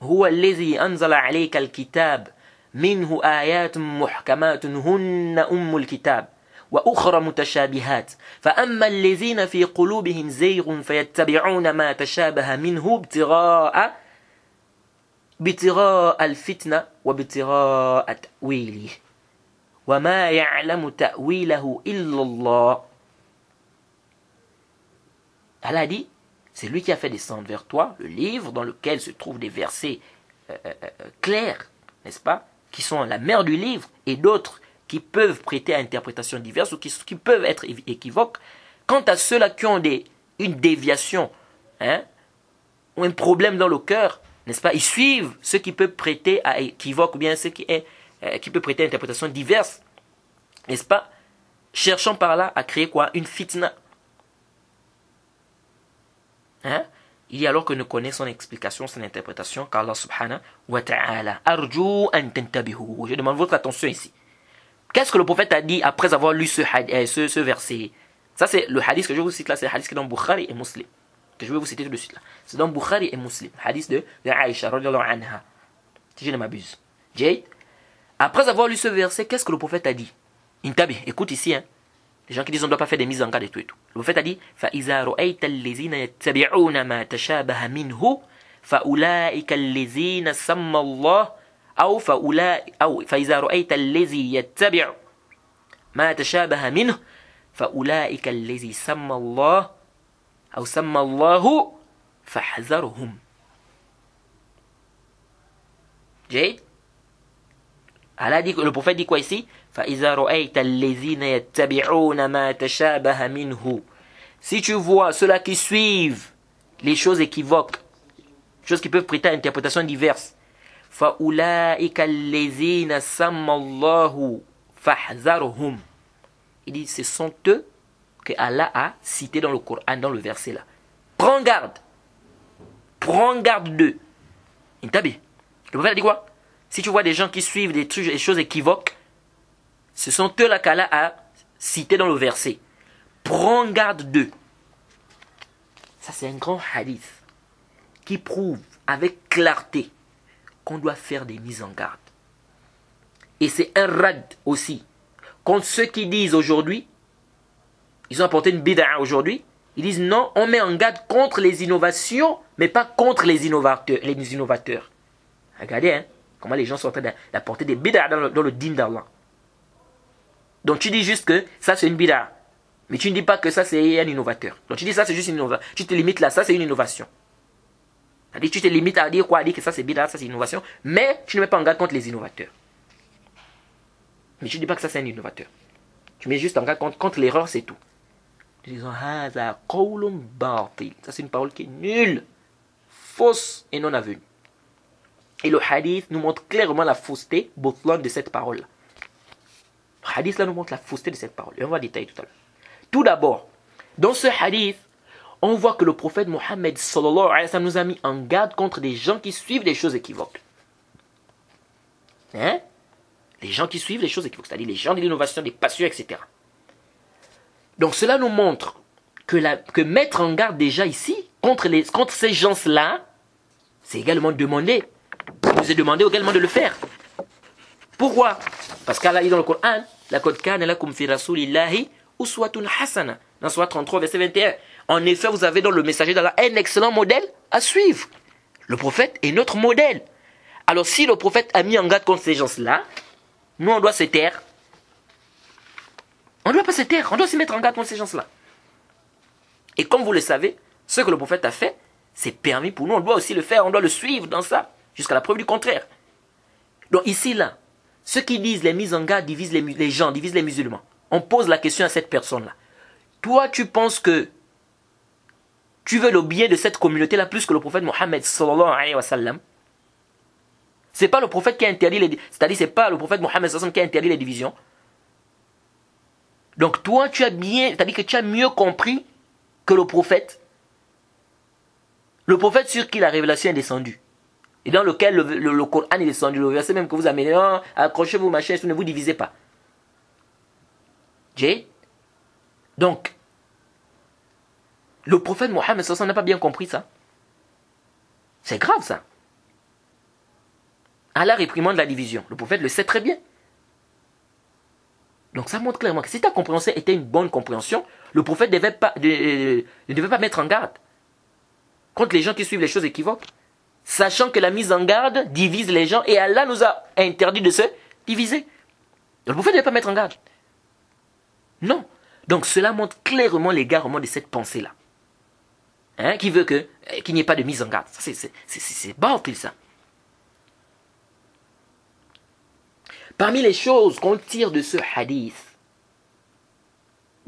هو الذي أنزل عليك الكتاب منه آيات محكمات هن أم الكتاب وأخرى متشابهات فأما الذين في قلوبهم زيغ فيتبعون ما تشابه منه ابتغاء الفتنة وابتغاء تأويله وما يعلم تأويله إلا الله. Allah a dit, c'est lui qui a fait descendre vers toi le livre dans lequel se trouvent des versets clairs, n'est-ce pas, qui sont la mère du livre, et d'autres qui peuvent prêter à interprétation diverse ou qui peuvent être équivoques. Quant à ceux-là qui ont une déviation, hein, ou un problème dans le cœur, n'est-ce pas, ils suivent ce qui peut prêter à équivoque ou bien ce qui peut prêter à interprétation diverse, n'est-ce pas, cherchant par là à créer quoi? Une fitna. Hein? Il dit alors que ne connaît son explication, son interprétation, qu'Allah subhanahu wa ta'ala. Arju an tantabihu. Je demande votre attention ici. Qu'est-ce que le prophète a dit après avoir lu ce verset? Ça c'est le hadith que je vous cite là, c'est le hadith qui est dans Bukhari et Muslim. Que je vais vous citer tout de suite là. C'est dans Bukhari et Muslim. Hadith de Aïcha, radiyallahu anha. Si je ne m'abuse. Après avoir lu ce verset, qu'est-ce que le prophète a dit? Intabi, écoute ici, hein. Les gens qui disent on ne doit pas faire des mises en garde et tout et tout. Le prophète a dit فَإِذَا رَأَيْتَ الَّذِينَ يَتَّبِعُونَ مَا تَشَابَهَ مِنْهُ فَأُولَٰئِكَ الَّذِينَ سَمَّ الله أو فإذا رأيت الذي يتبع ما تشابه منه فأولئك الذي سمى الله أو سمى الله فاحذرهم. Jade, Allah dit, le prophète dit quoi ici? فإذا رأيت الذين يتبعون ما تشابه منه. Si tu vois ceux-là qui suivent les choses équivoques, choses qui peuvent prêter à interprétation diverse, فَأُولَٰئِكَ الَّذِينَ سَمَّ اللَّهُ فَاحْذَرْهُمْ. Il dit, ce sont eux que Allah a cités dans le Coran, dans le verset là. Prends garde. Prends garde d'eux. Intabi. Le prophète a dit quoi? Si tu vois des gens qui suivent des choses équivoques, ce sont eux là qu'Allah a cités dans le verset. Prends garde d'eux. Ça c'est un grand hadith qui prouve avec clarté qu'on doit faire des mises en garde. Et c'est un rad aussi contre ceux qui disent aujourd'hui, ils ont apporté une bid'a aujourd'hui, ils disent non, on met en garde contre les innovations, mais pas contre les innovateurs. Regardez hein, comment les gens sont en train d'apporter des bid'a dans le dîn d'Allah. Donc tu dis juste que ça c'est une bid'a, mais tu ne dis pas que ça c'est un innovateur. Donc tu dis ça c'est juste une innovation. Tu te limites là, ça c'est une innovation. C'est-à-dire tu te limites à dire quoi? À dire que ça c'est bid'a, ça c'est innovation, mais tu ne mets pas en garde contre les innovateurs. Mais tu ne dis pas que ça c'est un innovateur. Tu mets juste en garde contre l'erreur, c'est tout. Disons, ça c'est une parole qui est nulle, fausse et non avenue. Et le hadith nous montre clairement la fausseté de cette parole-là. Le hadith là nous montre la fausseté de cette parole. Et on va détailler tout à l'heure. Tout d'abord, dans ce hadith, on voit que le prophète Mohammed sallallahu alayhi wa sallam nous a mis en garde contre des gens qui suivent des choses équivoques. Hein? Les gens qui suivent les choses équivoques, c'est-à-dire les gens de l'innovation, des passions, etc. Donc cela nous montre que mettre en garde déjà ici contre ces gens-là, c'est également demandé. Il nous est demandé également de le faire. Pourquoi? Parce qu'Allah dit dans le Coran, laqad kana lakum fi rasulillahi uswatun hasana, dans Sourate 33 verset 21. En effet, vous avez dans le messager d'Allah un excellent modèle à suivre. Le prophète est notre modèle. Alors si le prophète a mis en garde contre ces gens-là, nous on doit se taire. On ne doit pas se taire, on doit se mettre en garde contre ces gens-là. Et comme vous le savez, ce que le prophète a fait, c'est permis pour nous, on doit aussi le faire, on doit le suivre dans ça, jusqu'à la preuve du contraire. Donc ici, là, ceux qui disent les mises en garde divisent les gens, divisent les musulmans. On pose la question à cette personne-là. Toi, tu penses que tu veux le bien de cette communauté-là plus que le prophète Mohammed sallallahu alayhi wa sallam? C'est pas le prophète qui a interdit c'est-à-dire c'est pas le prophète Mohammed sallallahu alayhi wa sallam qui a interdit les divisions. Donc toi, c'est-à-dire que tu as mieux compris que le prophète sur qui la révélation est descendue. Et dans lequel le Coran est descendu, le verset même que vous amenez, oh, accrochez-vous ma chaise, ne vous divisez pas. Donc, le prophète Mohammed sallallahu n'a pas bien compris ça. C'est grave ça. Allah réprimande la division. Le prophète le sait très bien. Donc ça montre clairement que si ta compréhension était une bonne compréhension, le prophète ne devait pas mettre en garde contre les gens qui suivent les choses équivoques, sachant que la mise en garde divise les gens et Allah nous a interdit de se diviser. Donc, le prophète ne devait pas mettre en garde. Non. Donc cela montre clairement l'égarement de cette pensée-là. Hein, qui veut qu'il n'y ait pas de mise en garde. C'est bâtil ça. Parmi les choses qu'on tire de ce hadith,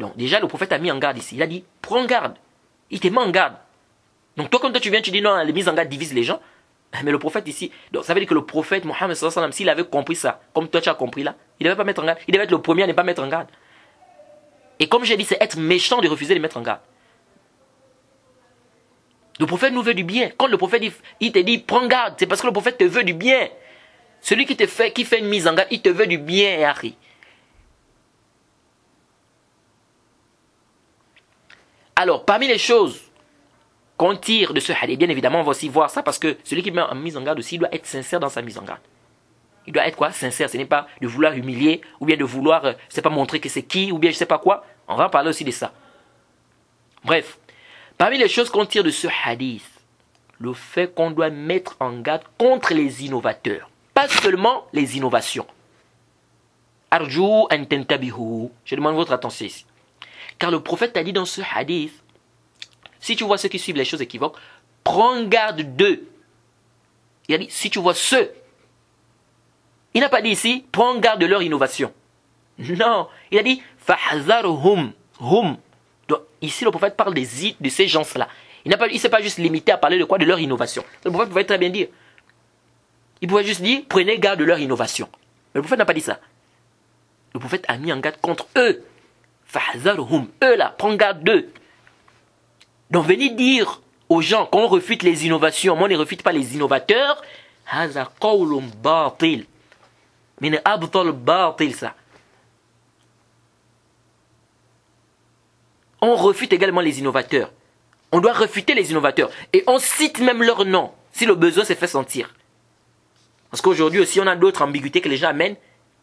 donc déjà le prophète a mis en garde ici. Il a dit, prends garde. Il te met en garde. Donc toi, quand tu viens, tu dis non, les mises en garde divisent les gens. Mais le prophète ici, donc ça veut dire que le prophète Mohammed sallallahu alayhi wa sallam, s'il avait compris ça, comme toi tu as compris là, il ne devait pas mettre en garde. Il devait être le premier à ne pas mettre en garde. Et comme j'ai dit, c'est être méchant de refuser de mettre en garde. Le prophète nous veut du bien. Quand le prophète il te dit prends garde, c'est parce que le prophète te veut du bien. Celui qui fait une mise en garde, il te veut du bien, Harry. Alors, parmi les choses qu'on tire de ce hadith, bien évidemment, on va aussi voir ça parce que celui qui met en mise en garde aussi, il doit être sincère dans sa mise en garde. Il doit être quoi? Sincère. Ce n'est pas de vouloir humilier ou bien de vouloir, je ne sais pas, montrer que c'est qui ou bien je ne sais pas quoi. On va parler aussi de ça. Bref, parmi les choses qu'on tire de ce hadith, le fait qu'on doit mettre en garde contre les innovateurs. Pas seulement les innovations. Arju an tantabihu. Je demande votre attention ici. Car le prophète a dit dans ce hadith, si tu vois ceux qui suivent les choses équivoques, prends garde d'eux. Il a dit, si tu vois ceux. Il n'a pas dit ici, prends garde de leur innovation. Non, il a dit, fahzarhum, hum. Donc ici le prophète parle de ces gens-là. Il ne s'est pas juste limité à parler de quoi? De leur innovation. Le prophète pouvait très bien dire. Il pouvait juste dire, prenez garde de leur innovation. Mais le prophète n'a pas dit ça. Le prophète a mis en garde contre eux. Fahzarhum, eux là, prends garde d'eux. Donc venez dire aux gens qu'on refute les innovations, mais on ne refute pas les innovateurs. Haza qawlun batil. Min abtal batil ça. On refute également les innovateurs. On doit refuter les innovateurs. Et on cite même leur nom, si le besoin s'est fait sentir. Parce qu'aujourd'hui aussi, on a d'autres ambiguïtés que les gens amènent.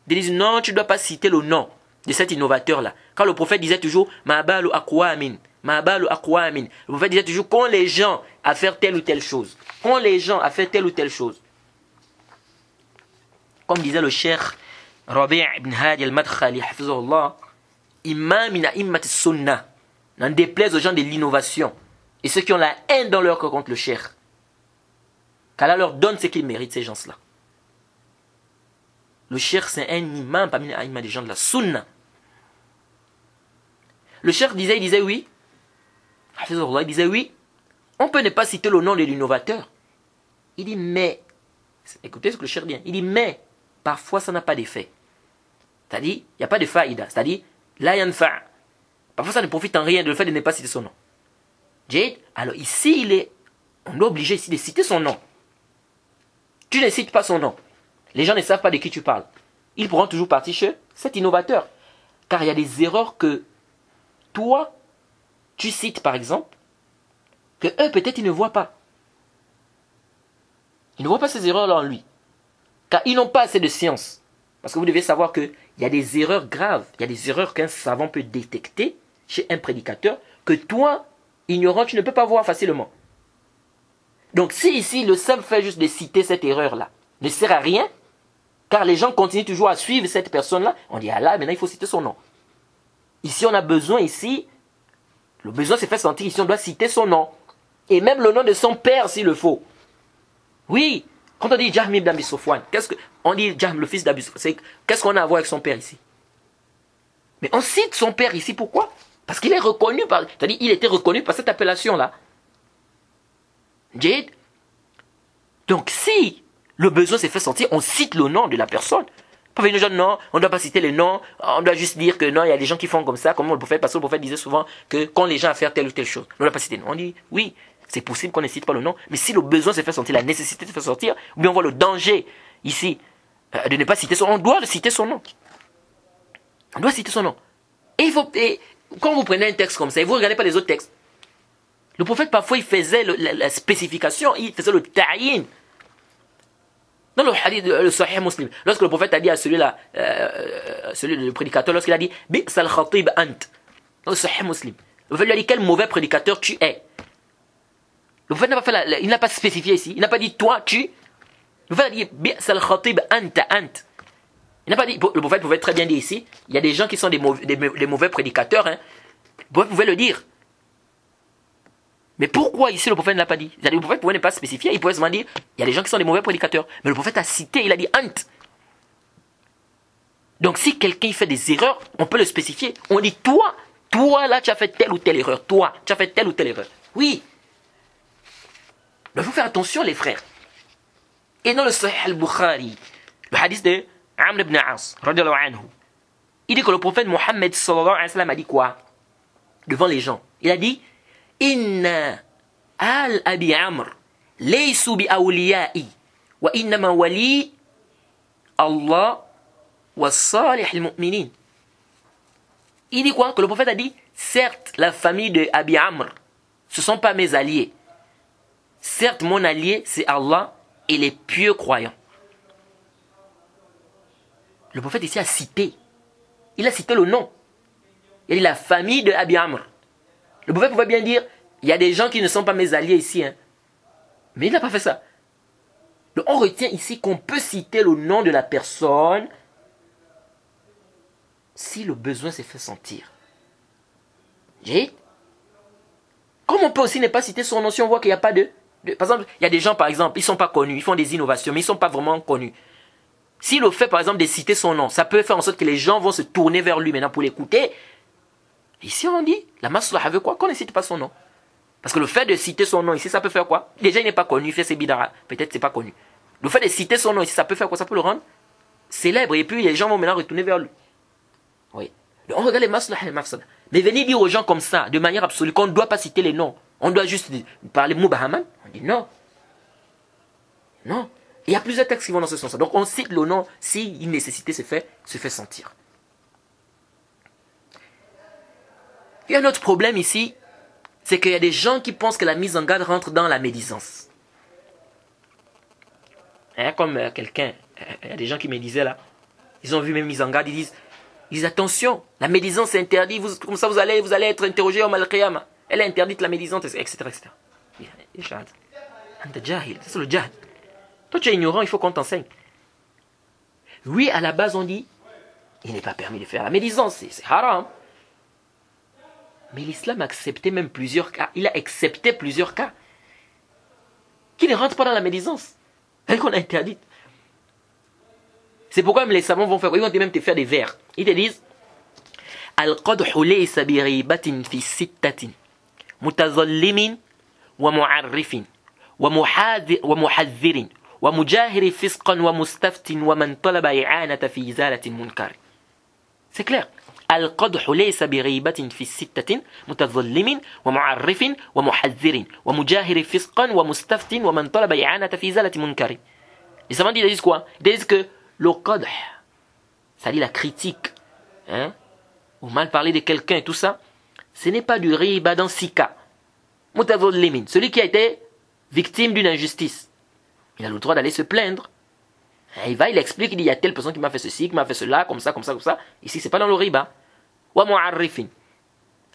Ils disent non, tu ne dois pas citer le nom de cet innovateur-là. Quand le prophète disait toujours Ma'balu aqwamin, Ma'balu aqwamin. Le prophète disait toujours qu'ont les gens à faire telle ou telle chose. Qu'ont les gens à faire telle ou telle chose. Comme disait le cheikh Rabi' ibn Hadi al-Madkhali, hafizahullah, imam min a'immat as-sunnah, n'en déplaise aux gens de l'innovation et ceux qui ont la haine dans leur cœur contre le cheikh. Qu'Allah leur donne ce qu'ils méritent, ces gens-là. Le cheikh, c'est un imam parmi les imams des gens de la sunna. Le cheikh disait, oui, il disait oui, on peut ne pas citer le nom de l'innovateur. Il dit mais, écoutez ce que le cheikh dit, il dit mais, parfois ça n'a pas d'effet. C'est-à-dire, il n'y a pas de faïda, c'est-à-dire, la yanfa'. Parfois ça ne profite en rien de le fait de ne pas citer son nom. Jade, alors ici, on est obligé ici de citer son nom. Tu ne cites pas son nom. Les gens ne savent pas de qui tu parles. Ils pourront toujours partir chez cet innovateur. Car il y a des erreurs que toi, tu cites par exemple, que eux peut-être ils ne voient pas. Ils ne voient pas ces erreurs-là en lui. Car ils n'ont pas assez de science. Parce que vous devez savoir qu'il y a des erreurs graves. Il y a des erreurs qu'un savant peut détecter chez un prédicateur que toi, ignorant, tu ne peux pas voir facilement. Donc si ici le simple fait juste de citer cette erreur-là ne sert à rien, car les gens continuent toujours à suivre cette personne-là, on dit ah là, maintenant il faut citer son nom. Ici on a besoin, le besoin s'est fait sentir, ici on doit citer son nom. Et même le nom de son père s'il le faut. Oui, quand on dit Jahm ibn Abi Sofwan, on dit Jahm le fils d'Abi Sofwan, qu'est-ce qu'on a à voir avec son père ici? Mais on cite son père ici, pourquoi? Parce qu'il est reconnu c'est-à-dire il était reconnu par cette appellation-là. Jade. Donc si le besoin s'est fait sentir, on cite le nom de la personne. Pas venir dire non, on ne doit pas citer les noms, on doit juste dire que non, il y a des gens qui font comme ça, comme le prophète, parce que le prophète disait souvent que quand les gens à faire telle ou telle chose, on ne doit pas citer le nom. On dit oui, c'est possible qu'on ne cite pas le nom, mais si le besoin s'est fait sentir, la nécessité s'est fait sentir, ou bien on voit le danger ici de ne pas citer son nom, on doit citer son nom. On doit citer son nom. Et quand vous prenez un texte comme ça, et vous ne regardez pas les autres textes, le prophète parfois il faisait la spécification, il faisait le ta'yin. Dans le hadith, le Sahih Muslim, lorsque le prophète a dit à celui-là, le prédicateur, lorsqu'il a dit Bi'sal khatib ant, dans le Sahih Muslim, le prophète lui a dit quel mauvais prédicateur tu es. Le prophète il n'a pas spécifié ici, il n'a pas dit toi, tu. Le prophète a dit Bi'sal khatib ant. Il n'a pas dit, le prophète pouvait très bien dire ici, il y a des gens qui sont des mauvais prédicateurs, hein. Le prophète pouvait le dire. Mais pourquoi ici le prophète ne l'a pas dit? Le prophète pouvait ne pas spécifier, il pouvait seulement dire, il y a des gens qui sont des mauvais prédicateurs. Mais le prophète a cité, il a dit ant. Donc si quelqu'un fait des erreurs, on peut le spécifier. On dit toi là tu as fait telle ou telle erreur, toi tu as fait telle ou telle erreur. Oui. Mais il faut faire attention les frères. Et dans le Sahih al-Bukhari, le hadith de Amr ibn As, radiyallahu anhu, il dit que le prophète Mohammed sallallahu alayhi wa sallam a dit quoi? Devant les gens. Il a dit Inna Al Abi Amr, laysu bi awliya'i, wa innama wali Allah wa salih al-mu'minin. Il dit quoi? Que le prophète a dit, certes, la famille de Abi Amr, ce ne sont pas mes alliés. Certes, mon allié, c'est Allah et les pieux croyants. Le prophète ici a cité. Il a cité le nom. Il a dit la famille de Abi Amr. Le prophète pouvait bien dire, il y a des gens qui ne sont pas mes alliés ici. Hein. Mais il n'a pas fait ça. Donc on retient ici qu'on peut citer le nom de la personne si le besoin s'est fait sentir. Comme on peut aussi ne pas citer son nom si on voit qu'il n'y a pas de... Par exemple, il y a des gens, par exemple, ils ne sont pas connus, ils font des innovations, mais ils ne sont pas vraiment connus. Si le fait, par exemple, de citer son nom, ça peut faire en sorte que les gens vont se tourner vers lui maintenant pour l'écouter. Ici, on dit, la maslaha veut quoi? Qu'on ne cite pas son nom. Parce que le fait de citer son nom ici, ça peut faire quoi? Déjà, il n'est pas connu, il fait ses bidara. Peut-être c'est pas connu. Le fait de citer son nom ici, ça peut faire quoi? Ça peut le rendre célèbre. Et puis, les gens vont maintenant retourner vers lui. Oui. Donc, on regarde les maslaha et les mafsada. Mais venir dire aux gens comme ça, de manière absolue, qu'on ne doit pas citer les noms. On doit juste parler Moubahaman. On dit non. Non. Il y a plusieurs textes qui vont dans ce sens. Donc on cite le nom si une nécessité se fait sentir. Il y a un autre problème ici, c'est qu'il y a des gens qui pensent que la mise en garde rentre dans la médisance. Hein, comme quelqu'un, il y a des gens qui me disaient là, ils ont vu mes mises en garde, ils disent attention, la médisance est interdite, comme ça vous allez être interrogé au Mal-Qiyama. Elle est interdite la médisance, etc. C'est le djihad. Toi, tu es ignorant, il faut qu'on t'enseigne. Oui, à la base, on dit, il n'est pas permis de faire la médisance, c'est haram. Mais l'islam a accepté même plusieurs cas. Il a accepté plusieurs cas qui ne rentrent pas dans la médisance, et qu'on a interdite. C'est pourquoi même les savants vont faire, ils vont même te faire des vers. Ils te disent, Al-qadhu laysa bi ribatin fi sittatin, mutazallimin wa mu'arrifin, wa muhadhirin. ومجاهر فسقا ومستفت ومن طلب إعانة في إزالة المنكر. C'est clair. القدح ليس بغيبة في الستة متظلم ومعرف ومحذر ومجاهر فسقا ومستفت ومن طلب إعانة في إزالة منكر. Les savants disent quoi? Ils disent que le qadh, c'est-à-dire la critique, hein, ou mal parler de quelqu'un et tout ça, ce n'est pas du riba dans 6 cas. Mutadhallimin, celui qui a été victime d'une injustice. Il a le droit d'aller se plaindre. Il va, il explique, il dit, il y a telle personne qui m'a fait ceci, qui m'a fait cela, comme ça, comme ça, comme ça. Ici, c'est pas dans le riba. Wa mu'arrifin.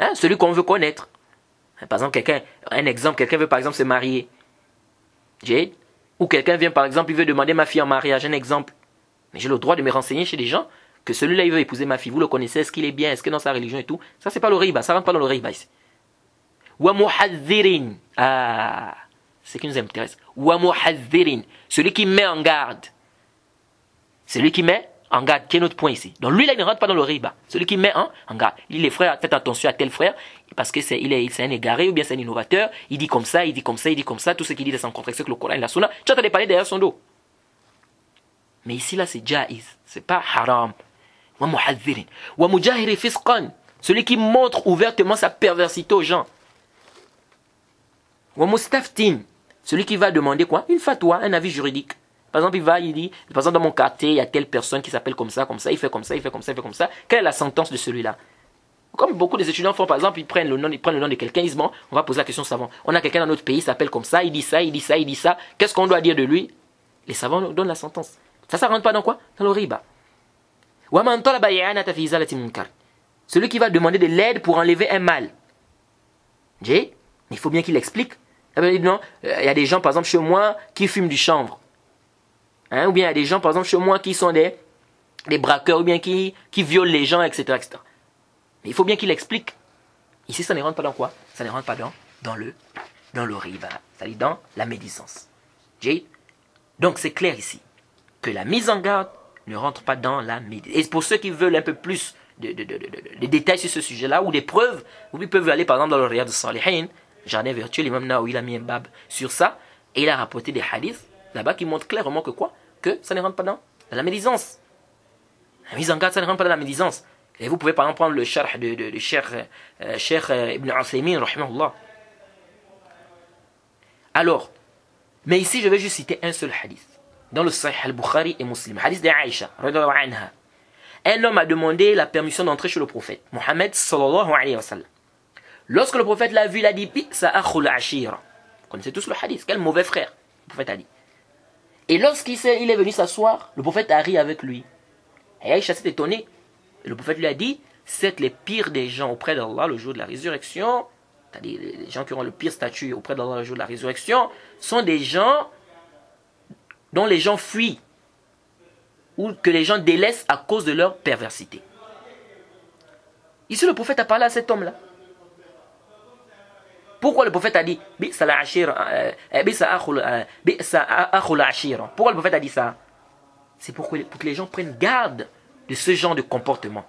Hein, celui qu'on veut connaître. Par exemple, quelqu'un veut par exemple se marier. Ou quelqu'un vient par exemple, il veut demander ma fille en mariage, un exemple. Mais j'ai le droit de me renseigner chez des gens que celui-là, il veut épouser ma fille. Vous le connaissez, est-ce qu'il est bien, est-ce que dans sa religion et tout. Ça, c'est pas le riba, ça rentre pas dans le riba ici. Wa muhadhirin. Ah, c'est ce qui nous intéresse. Wa muhadhirin, celui qui met en garde. Celui qui met en garde, qui est notre point ici. Donc lui là, il ne rentre pas dans le riba. Celui qui met en garde. Il dit les frères, faites attention à tel frère, parce que c'est un égaré ou bien c'est un innovateur. Il dit comme ça, il dit comme ça, il dit comme ça. Tout ce qu'il dit est en contradiction avec le Coran et la Sunna. Tu entends parler derrière son dos. Mais ici là, c'est jaiz. C'est pas haram. Wa muhadhirin. Wa mujahiri fisqan. Celui qui montre ouvertement sa perversité aux gens. Wa mustaftin. Celui qui va demander quoi? Une fatwa, un avis juridique. Par exemple, il dit, par exemple, dans mon quartier, il y a telle personne qui s'appelle comme ça, il fait comme ça, il fait comme ça, il fait comme ça. Quelle est la sentence de celui-là? Comme beaucoup des étudiants font, par exemple, ils prennent le nom de quelqu'un, ils disent, bon, on va poser la question aux savants. On a quelqu'un dans notre pays, il s'appelle comme ça, il dit ça, il dit ça, il dit ça. Qu'est-ce qu'on doit dire de lui? Les savants nous donnent la sentence. Ça rentre pas dans quoi? Dans le riba. Celui qui va demander de l'aide pour enlever un mal. Mais il faut bien qu'il explique. Non, il y a des gens, par exemple, chez moi, qui fument du chanvre. Hein, ou bien il y a des gens, par exemple, chez moi, qui sont des braqueurs, ou bien qui violent les gens, etc., etc. Mais il faut bien qu'il explique. Ici, ça ne rentre pas dans quoi? Ça ne rentre pas dans le riba, c'est-à-dire dans la médisance. Donc, c'est clair ici que la mise en garde ne rentre pas dans la médisance. Et pour ceux qui veulent un peu plus de détails sur ce sujet-là, ou des preuves, ils peuvent aller, par exemple, dans le Riyad al-Salihin, jardin vertueux, l'imam Nawawi, il a mis un bab sur ça, et il a rapporté des hadiths là-bas qui montrent clairement que quoi? Que ça ne rentre pas dans la médisance. La mise en garde, ça ne rentre pas dans la médisance. Et vous pouvez par exemple prendre le charh de Cheikh Ibn Uthaymin, rahimahullah. Alors, mais ici je vais juste citer un seul hadith. Dans le Sahih al-Bukhari et Muslim, hadith d'Aïcha, radhiyallahu anha. Un homme a demandé la permission d'entrer chez le prophète, Mohammed sallallahu alayhi wa sallam. Lorsque le prophète l'a vu, il a dit, ça akhul ashira. Vous connaissez tous le hadith, quel mauvais frère, le prophète a dit. Et lorsqu'il est venu s'asseoir, le prophète a ri avec lui. Et Aïcha s'est étonnée. Et le prophète lui a dit, c'est les pires des gens auprès d'Allah le jour de la résurrection, c'est-à-dire les gens qui auront le pire statut auprès d'Allah le jour de la résurrection, sont des gens dont les gens fuient ou que les gens délaissent à cause de leur perversité. Ici, le prophète a parlé à cet homme-là. Pourquoi le prophète a dit pourquoi le prophète a dit ça? C'est pour que les gens prennent garde de ce genre de comportement.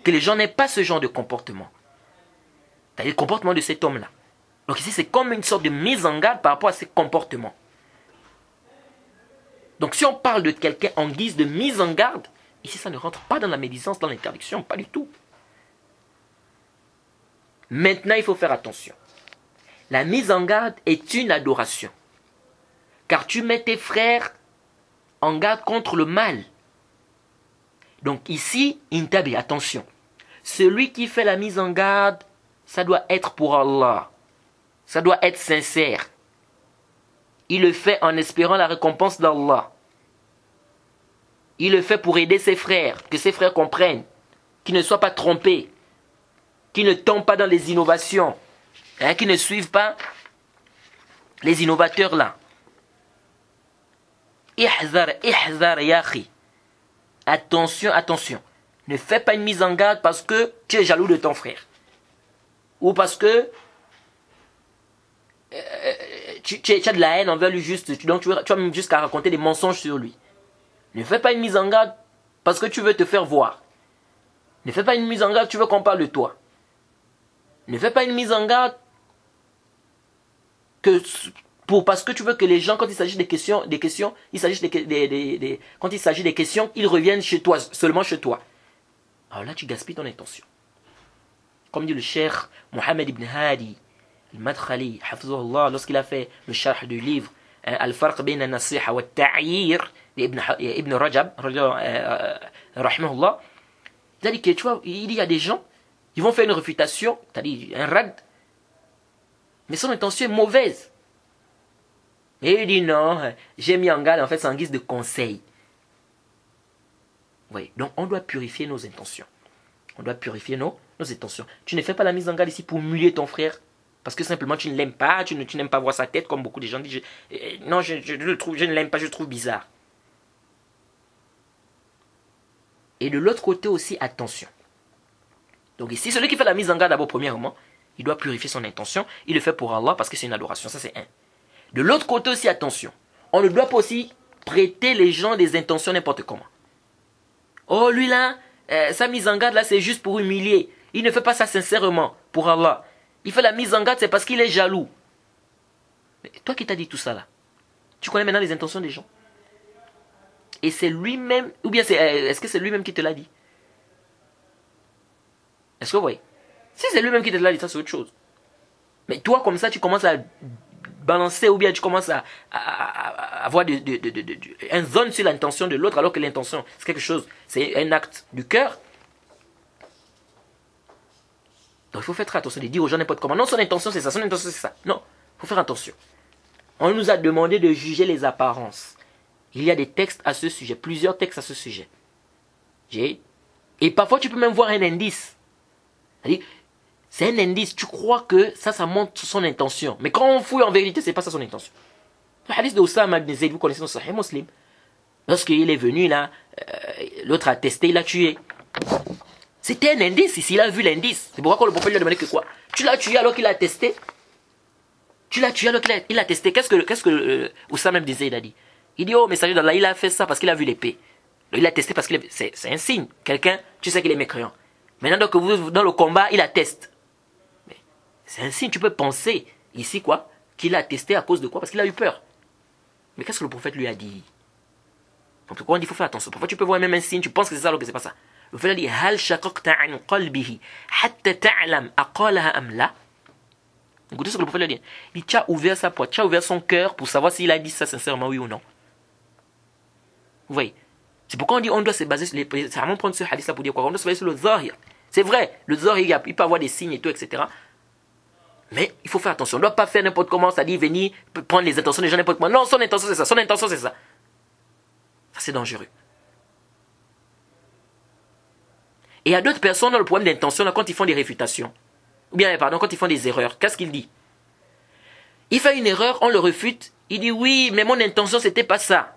Que les gens n'aient pas ce genre de comportement. C'est-à-dire le comportement de cet homme-là. Donc ici, c'est comme une sorte de mise en garde par rapport à ces comportements. Donc si on parle de quelqu'un en guise de mise en garde, ici ça ne rentre pas dans la médisance, dans l'interdiction, pas du tout. Maintenant, il faut faire attention. La mise en garde est une adoration. Car tu mets tes frères en garde contre le mal. Donc ici, intabi, attention. Celui qui fait la mise en garde, ça doit être pour Allah. Ça doit être sincère. Il le fait en espérant la récompense d'Allah. Il le fait pour aider ses frères, que ses frères comprennent, qu'ils ne soient pas trompés, qu'ils ne tombent pas dans les innovations, qu'ils ne suivent pas les innovateurs là. Ihzar yahi. Attention, attention. Ne fais pas une mise en garde parce que tu es jaloux de ton frère. Ou parce que tu as de la haine envers lui juste. Donc tu vas même jusqu'à raconter des mensonges sur lui. Ne fais pas une mise en garde parce que tu veux te faire voir. Ne fais pas une mise en garde, tu veux qu'on parle de toi. Ne fais pas une mise en garde parce que tu veux que les gens, quand il s'agit des questions, quand il s'agit des questions, ils reviennent chez toi, seulement chez toi. Alors là, tu gaspilles ton intention. Comme dit le cheikh Mohammed ibn Hadi al-Madkhali, hafizahullah, lorsqu'il a fait le sharh du livre Al-Farq bayna an-Nasiha wa at-Ta'yir d'Ibn Rajab, rahimahullah, il a dit que tu vois, il y a des gens, ils vont faire une réfutation, c'est-à-dire un rad, mais son intention est mauvaise. Et il dit non, j'ai mis en garde, en fait, c'est en guise de conseil. Oui, donc on doit purifier nos intentions. On doit purifier nos intentions. Tu ne fais pas la mise en garde ici pour humilier ton frère, parce que simplement tu ne l'aimes pas, tu n'aimes pas voir sa tête, comme beaucoup de gens disent. Non, je ne l'aime pas, je le trouve bizarre. Et de l'autre côté aussi, attention. Donc ici, celui qui fait la mise en garde d'abord, premièrement, il doit purifier son intention. Il le fait pour Allah parce que c'est une adoration. Ça, c'est un. De l'autre côté aussi, attention. On ne doit pas aussi prêter les gens des intentions n'importe comment. Oh, lui là, sa mise en garde là, c'est juste pour humilier. Il ne fait pas ça sincèrement pour Allah. Il fait la mise en garde, c'est parce qu'il est jaloux. Mais toi qui t'as dit tout ça là, tu connais maintenant les intentions des gens. Et c'est lui-même, ou bien est-ce que c'est lui-même qui te l'a dit? Est-ce que vous voyez? Si c'est lui-même qui te l'a dit, ça c'est autre chose. Mais toi comme ça, tu commences à balancer ou bien tu commences à avoir un zone sur l'intention de l'autre alors que l'intention c'est quelque chose, c'est un acte du cœur. Donc il faut faire très attention de dire aux gens n'importe comment. Non, son intention c'est ça, son intention c'est ça. Non, il faut faire attention. On nous a demandé de juger les apparences. Il y a des textes à ce sujet, plusieurs textes à ce sujet. Et parfois tu peux même voir un indice. C'est-à-dire, c'est un indice, tu crois que ça montre son intention. Mais quand on fouille en vérité, c'est pas ça son intention. Le hadith de Oussama ibn Zayd, vous connaissez dans Sahih Muslim. Lorsqu'il est venu là, l'autre a testé, il a tué. C'était un indice ici, il a vu l'indice. C'est pourquoi le prophète lui a demandé que quoi? Tu l'as tué alors qu'il a testé? Tu l'as tué alors qu'il a testé? Qu'est-ce que Oussama ibn Zayd a dit? Il dit, oh messager d'Allah, il a fait ça parce qu'il a vu l'épée. Il a testé parce que c'est un signe. Quelqu'un, tu sais qu'il est mécréant. Maintenant que vous dans le combat, il atteste. C'est un signe, tu peux penser ici quoi? Qu'il a testé à cause de quoi? Parce qu'il a eu peur. Mais qu'est-ce que le prophète lui a dit? Donc pourquoi on dit qu'il faut faire attention? Parfois tu peux voir même un signe, tu penses que c'est ça alors que c'est pas ça. Le prophète a dit Hal shaqaqta an qalbihi hatta ta'lam aqalaha am la? Écoutez ce que le prophète lui dit. Il dit, tu as ouvert sa porte, tu as ouvert son cœur pour savoir s'il a dit ça sincèrement, oui ou non. Vous voyez? C'est pourquoi on dit on doit se baser sur les... C'est vraiment prendre ce hadith-là pour dire quoi? On doit se baser sur le zahir. C'est vrai, le zahir, il peut avoir des signes et tout, etc. Mais il faut faire attention. On ne doit pas faire n'importe comment, c'est-à-dire venir prendre les intentions des gens n'importe comment. Non, son intention c'est ça, son intention c'est ça. Ça c'est dangereux. Et il y a d'autres personnes dans le problème d'intention, quand ils font des réfutations. Ou bien, pardon, quand ils font des erreurs. Qu'est-ce qu'il dit? Il fait une erreur, on le refute. Il dit oui, mais mon intention c'était pas ça.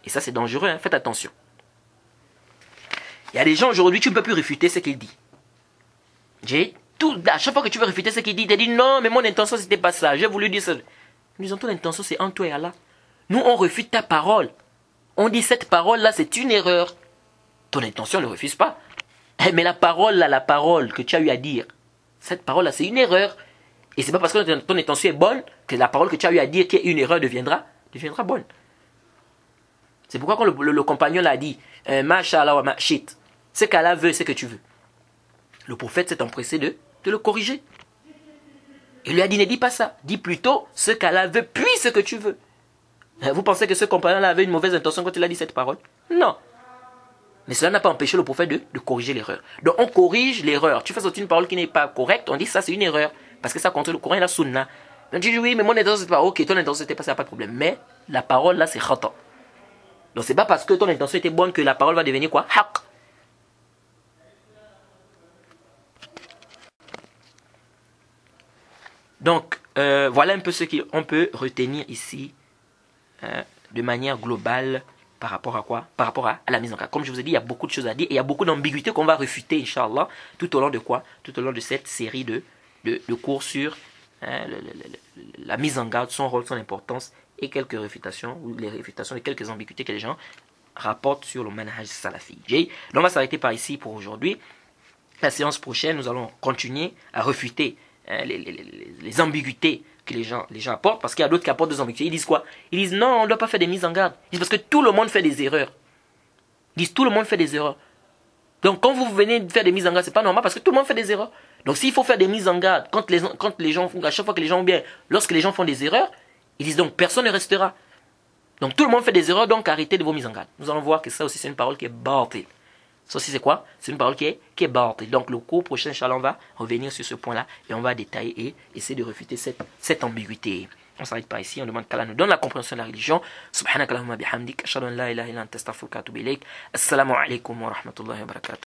Et ça c'est dangereux, hein? Faites attention. Il y a des gens aujourd'hui, tu ne peux plus réfuter ce qu'il dit. À chaque fois que tu veux réfuter ce qu'il dit, il te dit non, mais mon intention c'était pas ça. J'ai voulu dire ça. Nous disons ton intention c'est en toi et Allah. Nous on refute ta parole. On dit cette parole là c'est une erreur. Ton intention ne refuse pas. Mais la parole là, la parole que tu as eu à dire, cette parole là c'est une erreur. Et c'est pas parce que ton intention est bonne que la parole que tu as eu à dire qui est une erreur deviendra bonne. C'est pourquoi quand le compagnon l'a dit, Masha'Allah wa ma'shit, ce qu'Allah veut, c'est que tu veux. Le prophète s'est empressé de le corriger. Il lui a dit, ne dis pas ça. Dis plutôt ce qu'Allah veut, puis ce que tu veux. Vous pensez que ce compagnon-là avait une mauvaise intention quand il a dit cette parole? Non. Mais cela n'a pas empêché le prophète de corriger l'erreur. Donc on corrige l'erreur. Tu fais sortir une parole qui n'est pas correcte, on dit ça c'est une erreur. Parce que ça contre le Coran et la Sunna. Donc tu dis oui, mais mon intention c'était pas. Ok, ton intention c'était pas ça, pas de problème. Mais la parole là c'est khata. Donc c'est pas parce que ton intention était bonne que la parole va devenir quoi? Haq. Donc voilà un peu ce qu'on peut retenir ici de manière globale par rapport à quoi? Par rapport à la mise en garde. Comme je vous ai dit, il y a beaucoup de choses à dire et il y a beaucoup d'ambiguïtés qu'on va refuter, Inch'Allah, tout au long de quoi? Tout au long de cette série de cours sur la mise en garde, son rôle, son importance et quelques réfutations, ou les réfutations et quelques ambiguïtés que les gens rapportent sur le manhaj salafi. Donc on va s'arrêter par ici pour aujourd'hui. La séance prochaine, nous allons continuer à refuter les ambiguïtés que les gens apportent, parce qu'il y a d'autres qui apportent des ambiguïtés. Ils disent quoi? Ils disent non, on ne doit pas faire des mises en garde. Ils disent parce que tout le monde fait des erreurs. Ils disent tout le monde fait des erreurs. Donc quand vous venez de faire des mises en garde, c'est pas normal parce que tout le monde fait des erreurs. Donc s'il faut faire des mises en garde, quand les gens font, à chaque fois que les gens, bien, lorsque les gens font des erreurs, ils disent donc personne ne restera. Donc tout le monde fait des erreurs, donc arrêtez de vos mises en garde. Nous allons voir que ça aussi c'est une parole qui est batil. Ça aussi c'est quoi? C'est une parole qui est batil. Donc le cours prochain, Inch'Allah, on va revenir sur ce point-là et on va détailler et essayer de refuter cette ambiguïté. On s'arrête pas ici, on demande qu'Allah nous donne la compréhension de la religion. Subhanakallahumma bihamdik, ashhadu an la ilaha illa anta astaghfiruka wa atubu ilayk. Assalamu alaikum wa rahmatullahi wa barakatuh.